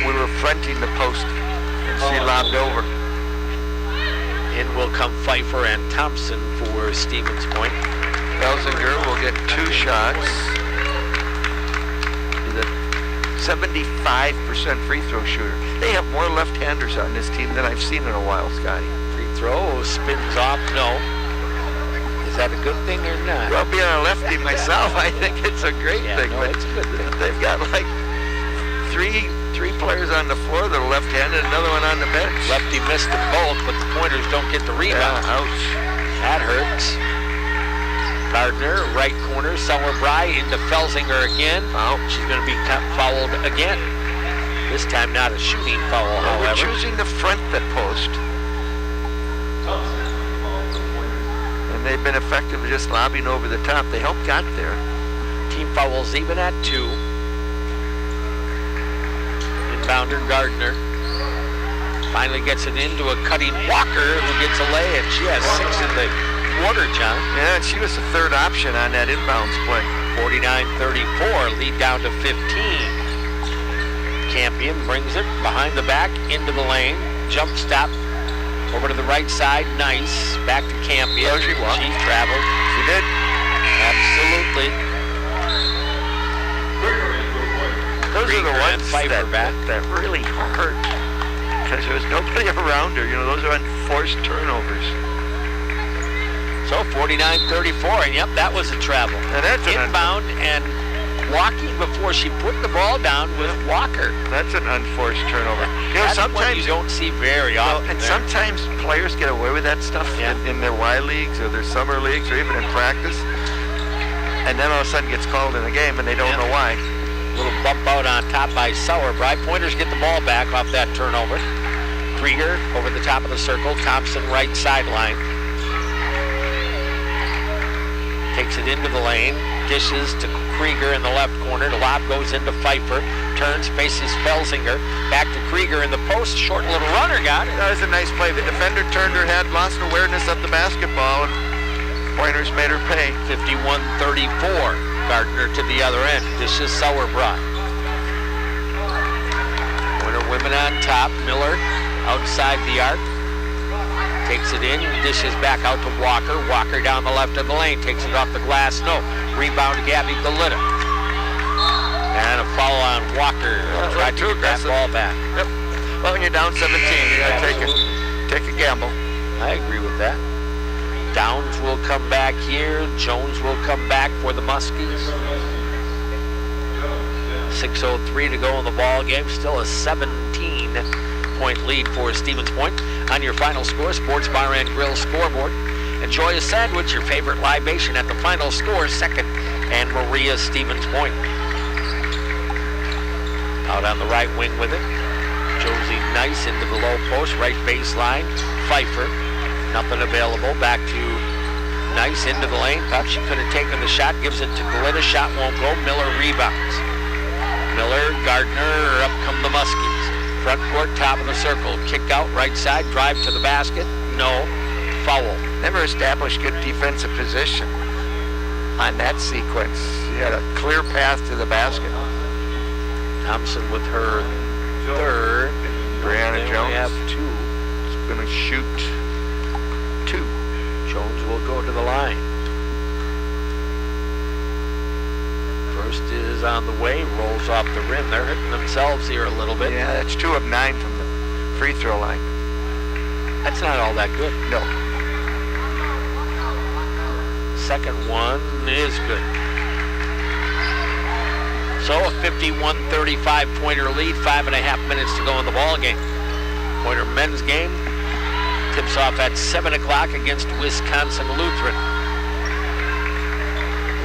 We were fronting the post, and she lobbed over. In will come Pfeiffer and Thompson for Stevens Point. Felsinger will get 2 shots. He's a 75% free throw shooter. They have more left-handers on this team than I've seen in a while, Scotty. Free throw, spins off, no. Is that a good thing or not? Well, being a lefty myself, I think it's a great thing. No, it's a good thing. They've got like three players on the floor that are left-handed, another one on the bench. Lefty missed them both, but the Pointers don't get the rebound. Yeah, ouch. That hurts. Gardner, right corner, Sauerbrei into Felsinger again. Foul. She's going to be fouled again. This time not a shooting foul, We're however. choosing the front that post. And they've been effective at just lobbing over the top. They helped got there. Team fouls even at 2. Inbounder Gardner finally gets it into a cutting Walker, who gets a lay, and she has 6 in the quarter, John. Yeah, and she was the third option on that inbounds play. 49-34, lead down to 15. Campion brings it behind the back into the lane. Jump stop over to the right side. Nice. Back to Campion. Oh, she walked. She traveled. She did. Absolutely. Those are the ones Pfeiffer back. that really hurt because there was nobody around her. You know, those are unforced turnovers. So 49-34, and yep, that was a travel. And that's inbound and walking before she put the ball down with Walker. That's an unforced turnover. You know, That's sometimes what you don't see very often. and there. sometimes players get away with that stuff in their Y leagues or their summer leagues or even in practice. And then all of a sudden gets called in a game and they don't know why. Little bump out on top by Sauerbrei. Pointers get the ball back off that turnover. Krieger over the top of the circle. Thompson right sideline. Takes it into the lane. Dishes to Krieger in the left corner. The lob goes into Pfeiffer. Turns, faces Felsinger. Back to Krieger in the post. Short little runner got it. That was a nice play. The defender turned her head, lost awareness of the basketball, and Pointers made her pay. 51-34. Gardner to the other end. This is Sauerbrei. Pointer women on top. Miller outside the arc. Takes it in. Dishes back out to Walker. Walker down the left of the lane. Takes it off the glass. No. Rebound to Gabby Galita. And a foul on Walker. Tried to get that ball back. Yep. Well, when you're down 17, you got to take a gamble. I agree with that. Downs will come back here. Jones will come back for the Muskies. 6:03 to go in the ball game. Still a 17-point lead for Stevens Point. On your final score, Sports Bar and Grill scoreboard. Enjoy a sandwich, your favorite libation at the final score, second, and Maria Stevens Point. Out on the right wing with it. Josie Nice into the low post, right baseline. Pfeiffer. Nothing available. Back to Nice into the lane. Thought she could have taken the shot. Gives it to Galita. Shot won't go. Miller rebounds. Miller, Gardner, up come the Muskies. Front court, top of the circle. Kick out, right side. Drive to the basket. No. Foul. Never established good defensive position on that sequence. He had a clear path to the basket. Thompson with her third. Brianna Jones. We have two. Is going to shoot two. Jones will go to the line. First is on the way, rolls off the rim. They're hitting themselves here a little bit. Yeah, that's 2 of 9 from the free throw line. That's not all that good. No. Second one is good. So a 51-35 Pointer lead, 5.5 minutes to go in the ball game. Pointer men's game tips off at 7 o'clock against Wisconsin Lutheran.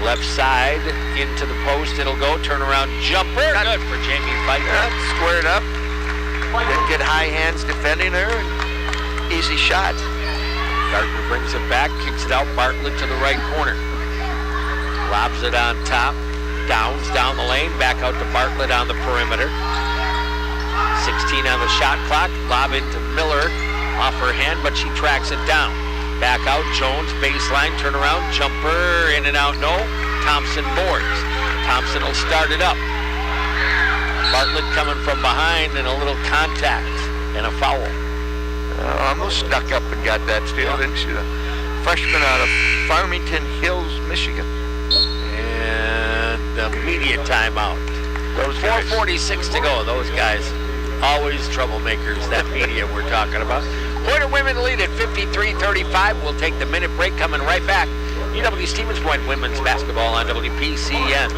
Left side into the post, it'll go, turnaround jumper, good for Jamie Pfeiffer. Yeah, squared up, didn't get high hands defending her, and easy shot. Gardner brings it back, kicks it out, Bartlett to the right corner. Lobs it on top, Downs down the lane, back out to Bartlett on the perimeter. 16 on the shot clock, lob into Miller, off her hand, but she tracks it down. Back out, Jones, baseline, turnaround, jumper, in and out, no. Thompson boards. Thompson will start it up. Bartlett coming from behind and a little contact and a foul. Almost snuck up and got that steal, didn't she? The freshman out of Farmington Hills, Michigan. And the media timeout. Those guys. 4:46 to go. Those guys, always troublemakers, that media we're talking about. Pointer women lead at 53-35. We'll take the minute break, coming right back. UW Stevens Point women's basketball on WPCN.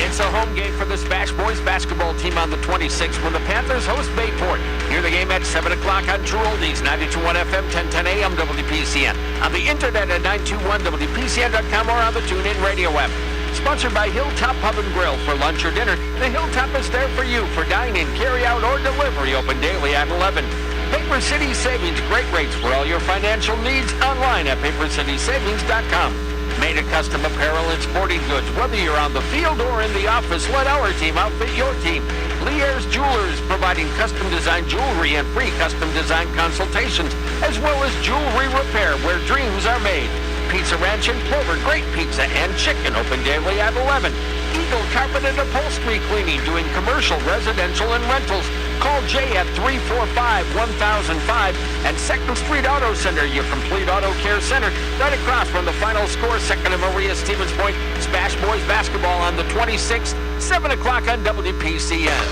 It's a home game for the Smash Boys basketball team on the 26th when the Panthers host Bayport. Hear the game at 7 o'clock on True Oldies, 92.1 FM, 1010 AM, WPCN. On the internet at 921WPCN.com or on the TuneIn radio app. Sponsored by Hilltop Pub and Grill. For lunch or dinner, the Hilltop is there for you. For dine-in, carry-out, or delivery, open daily at 11. Paper City Savings, great rates for all your financial needs online at papercitysavings.com. Made of custom apparel and sporting goods. Whether you're on the field or in the office, let our team outfit your team. Lear's Jewelers, providing custom design jewelry and free custom design consultations, as well as jewelry repair where dreams are made. Pizza Ranch in Plover, great pizza and chicken, open daily at 11. Eagle Carpet and Upholstery Cleaning, doing commercial, residential, and rentals. Call Jay at 345-1005. And 2nd Street Auto Center, your complete auto care center, right across from the final score, 2nd and Maria Stevens Point. Smash Boys basketball on the 26th, 7 o'clock on WPCN.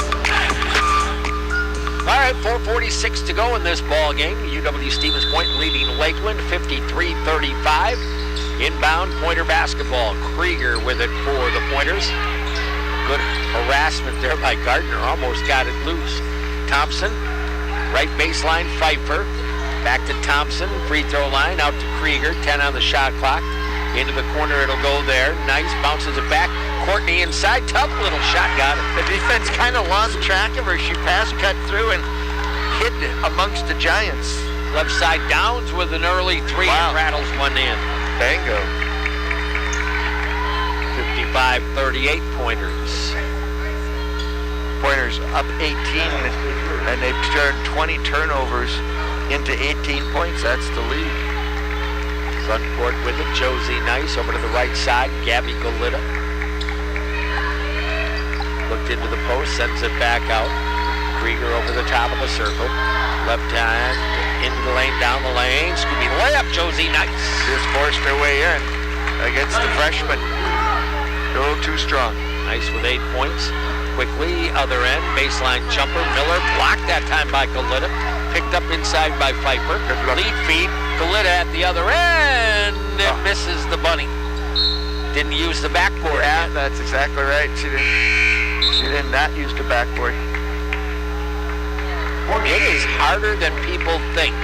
All right, 4:46 to go in this ball game. UW Stevens Point leading Lakeland 53-35. Inbound Pointer basketball. Krieger with it for the Pointers. Good harassment there by Gardner. Almost got it loose. Thompson, right baseline, Pfeiffer. Back to Thompson, free throw line, out to Krieger, 10 on the shot clock. Into the corner, it'll go there. Nice, bounces it back. Courtney inside, tough little shot, got it. The defense kind of lost track of her. She pass cut through and hid amongst the Giants. Left side Downs with an early three. Wow. And rattles one in. Bingo. 55-38 Pointers. Pointers up 18, and they've turned 20 turnovers into 18 points. That's the lead. Front court with it. Josie Nice over to the right side. Gabby Golita. Looked into the post, sends it back out. Krieger over the top of the circle. Left hand, into the lane, down the lane. Scooby layup, Josie Nice. Just forced her way in against the freshman. A little too strong. Nice with 8 points. Quickly, other end, baseline jumper. Miller blocked that time by Golita. Picked up inside by Pfeiffer. Lead feed. Golita at the other end and misses the bunny. Didn't use the backboard. Yeah, that's exactly right. She did not use the backboard. It is harder than people think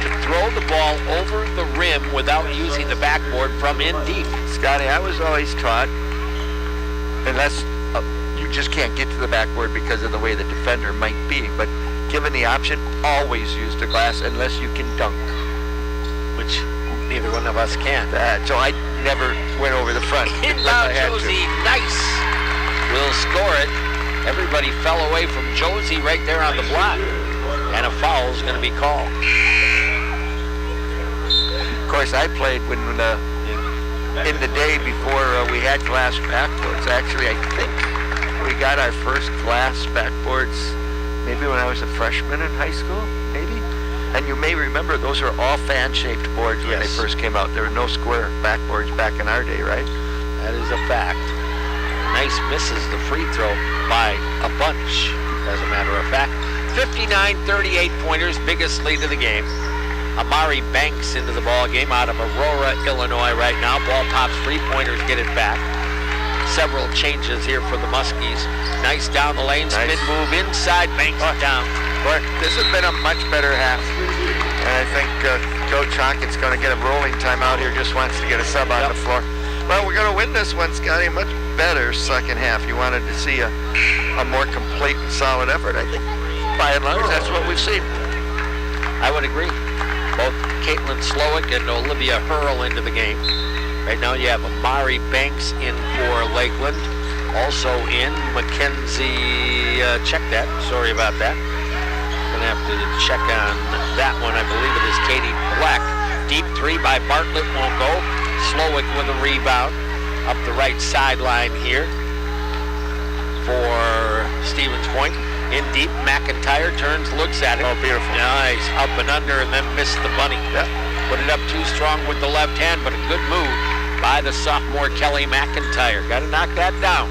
to throw the ball over the rim without using the backboard from in deep. Scotty, I was always taught, unless you just can't get to the backboard because of the way the defender might be, but given the option, always use the glass unless you can dunk. Which neither one of us can. So I never went over the front. Inbound Josie Nice will score it. Everybody fell away from Josie right there on the block. And a foul is going to be called. Of course, I played when in the day before we had glass backboards. Actually, I think we got our first glass backboards maybe when I was a freshman in high school, maybe. And you may remember those are all fan-shaped boards when they first came out. There were no square backboards back in our day, right? That is a fact. Nice misses the free throw by a bunch, as a matter of fact. 59-38 Pointers, biggest lead of the game. Amari Banks into the ball game out of Aurora, Illinois right now. Ball pops free, Pointers get it back. Several changes here for the Muskies. Nice down the lane, spin move inside, Banks down. But this has been a much better half. And I think Coach Hawkins going to get a rolling timeout here, just wants to get a sub on the floor. Well, we're going to win this one, Scotty. Much better second half. You wanted to see a more complete and solid effort. I think, by and large, that's what we've seen. I would agree. Both Caitlin Slowick and Olivia Hurl into the game. Right now you have Amari Banks in for Lakeland. Also in Mackenzie, check that. Sorry about that. Going to have to check on that one. I believe it is Katie Black. Deep three by Bartlett won't go. Slowick with a rebound up the right sideline here for Stevens Point. In deep, McIntyre turns, looks at it. Oh, beautiful. Nice. Up and under and then missed the bunny. Yeah. Put it up too strong with the left hand, but a good move by the sophomore Kelly McIntyre. Got to knock that down.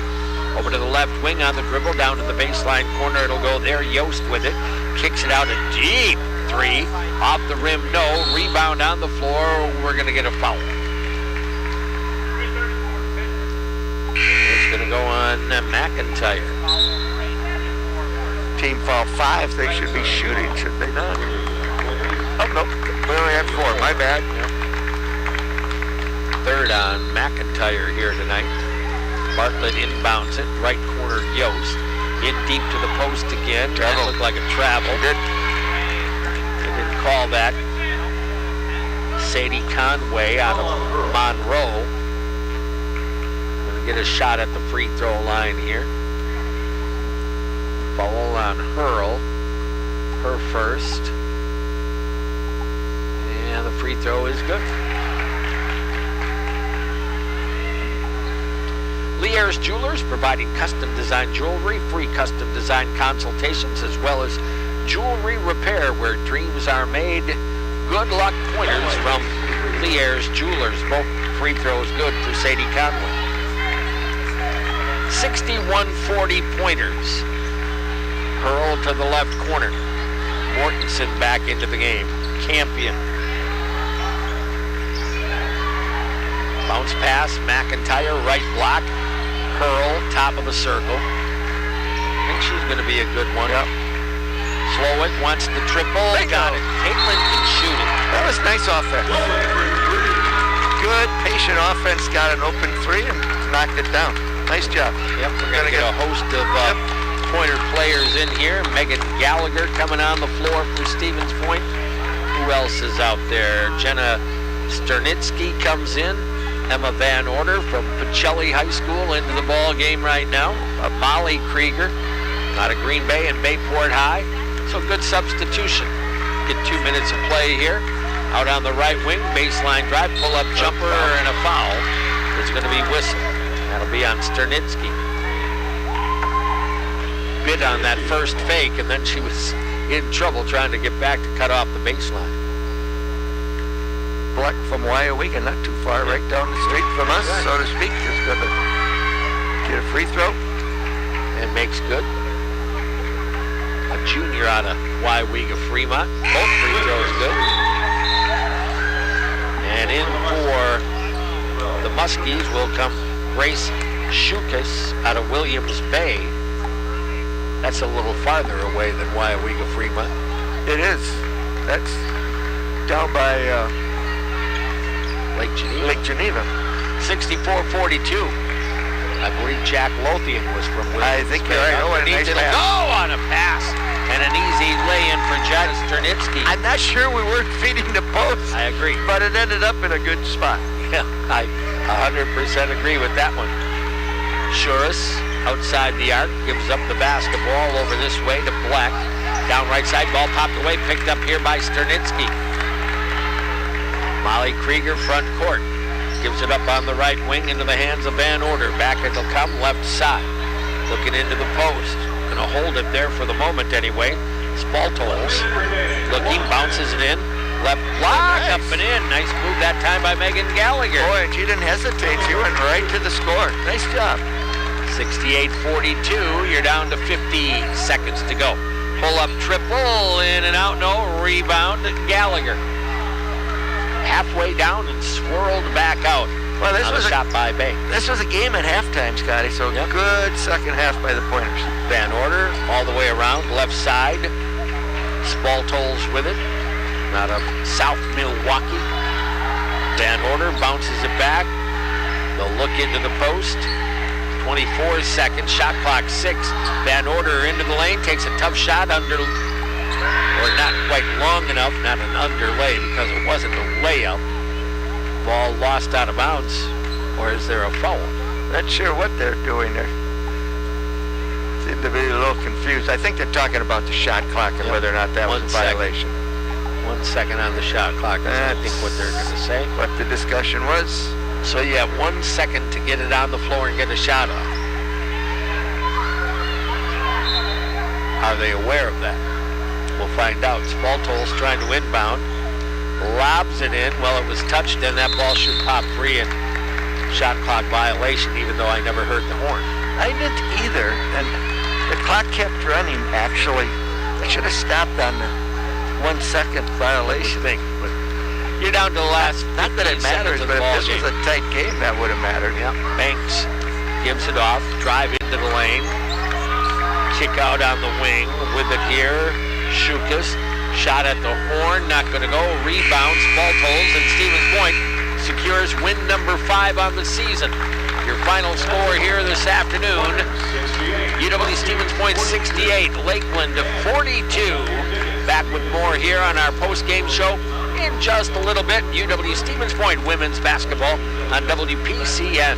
Over to the left wing on the dribble, down to the baseline corner. It'll go there. Yost with it. Kicks it out a deep three. Off the rim, no. Rebound on the floor. We're going to get a foul. It's going to go on McIntyre. Team foul 5, they should be shooting, should they not? Oh, no, we only had 4, my bad. Third on McIntyre here tonight. Bartlett inbounds it, right corner Yost. In deep to the post again. That looked like a travel. They didn't call that. Sadie Conway out of Monroe. Gonna get a shot at the free throw line here. Foul on Hurl. Her first. And the free throw is good. Lear's Jewelers providing custom design jewelry, free custom design consultations, as well as jewelry repair where dreams are made. Good luck Pointers from Lear's Jewelers. Both free throws good for Sadie Conway. 61-40 Pointers. Hurl to the left corner. Mortensen back into the game. Campion. Bounce pass, McIntyre, right block. Curl, top of the circle. I think she's going to be a good one. Yep. Slowick wants the triple. Got it. Caitlin can shoot it. That was nice offense. Good, patient offense. Got an open three and knocked it down. Nice job. Yep, we're going to get a host of Pointer players in here. Megan Gallagher coming on the floor for Stevens Point. Who else is out there? Jenna Sternitsky comes in. Emma Van Order from Pacelli High School into the ball game right now. Molly Krieger out of Green Bay and Bayport High. So good substitution. Get 2 minutes of play here. Out on the right wing, baseline drive, pull-up jumper, and a foul. It's going to be whistled. That'll be on Sternitsky. Bit on that first fake, and then she was in trouble trying to get back to cut off the baseline. Black from Wyowegan, not too far, right down the street from us, so to speak. Just going to get a free throw. And makes good. A junior out of Wyowegan Fremont. Both free throws good. And in for the Muskies will come Grace Shukas out of Williams Bay. That's a little farther away than Wyowegan Fremont. It is. That's down by Lake Geneva. Lake Geneva. 64-42. I believe Jack Lothian was from Williams. I think you're right. Oh, and a nice It'll pass. go on a pass. And an easy lay-in for Jana Sternitsky. I'm not sure we weren't feeding the post. I agree. But it ended up in a good spot. Yeah, I 100% agree with that one. Shuras outside the arc, gives up the basketball over this way to Black. Down right side, ball popped away, picked up here by Sternitsky. Molly Krieger front court. Gives it up on the right wing into the hands of Van Order. Back it'll come left side. Looking into the post. Gonna hold it there for the moment anyway. Spaltols looking, bounces it in. Left block, nice. up and in. Nice move that time by Megan Gallagher. Boy, and she didn't hesitate. She went right to the score. Nice job. 68-42. You're down to 50 seconds to go. Pull up triple, in and out, no. Rebound, Gallagher. Halfway down and swirled back out. Well, this was a shot by Bay. This was a game at halftime, Scotty, so Yep. good second half by the Pointers. Van Order all the way around, left side. Spaltols with it. Out of South Milwaukee. Van Order bounces it back. They'll look into the post. 24 seconds, shot clock 6. Van Order into the lane, takes a tough shot under, or not quite long enough, not an underlay because it wasn't a layup. Ball lost out of bounds, or is there a foul? Not sure what they're doing there. Seem to be a little confused. I think they're talking about the shot clock and Yep. whether or not that was a 1 second. violation. 1 second on the shot clock is I think what they're going to say. What the discussion was. So you have 1 second to get it on the floor and get a shot off. Are they aware of that? We'll find out. Spaltol's trying to inbound. Lobs it in. Well, it was touched, and that ball should pop free and shot clock violation, even though I never heard the horn. I didn't either, and the clock kept running, actually. I should have stopped on the 1 second violation. Thing, but you're down to the last Not that it 15 matters, seconds of but the if ball this game. was a tight game, that would have mattered. Yeah, Banks gives it off, drive into the lane, kick out on the wing with it here. Shukas, shot at the horn, not going to go. Rebound, Spaltols, and Stevens Point secures win number 5 on the season. Your final score here this afternoon, UW Stevens Point 68, Lakeland 42. Back with more here on our post-game show in just a little bit. UW Stevens Point women's basketball on WPCN.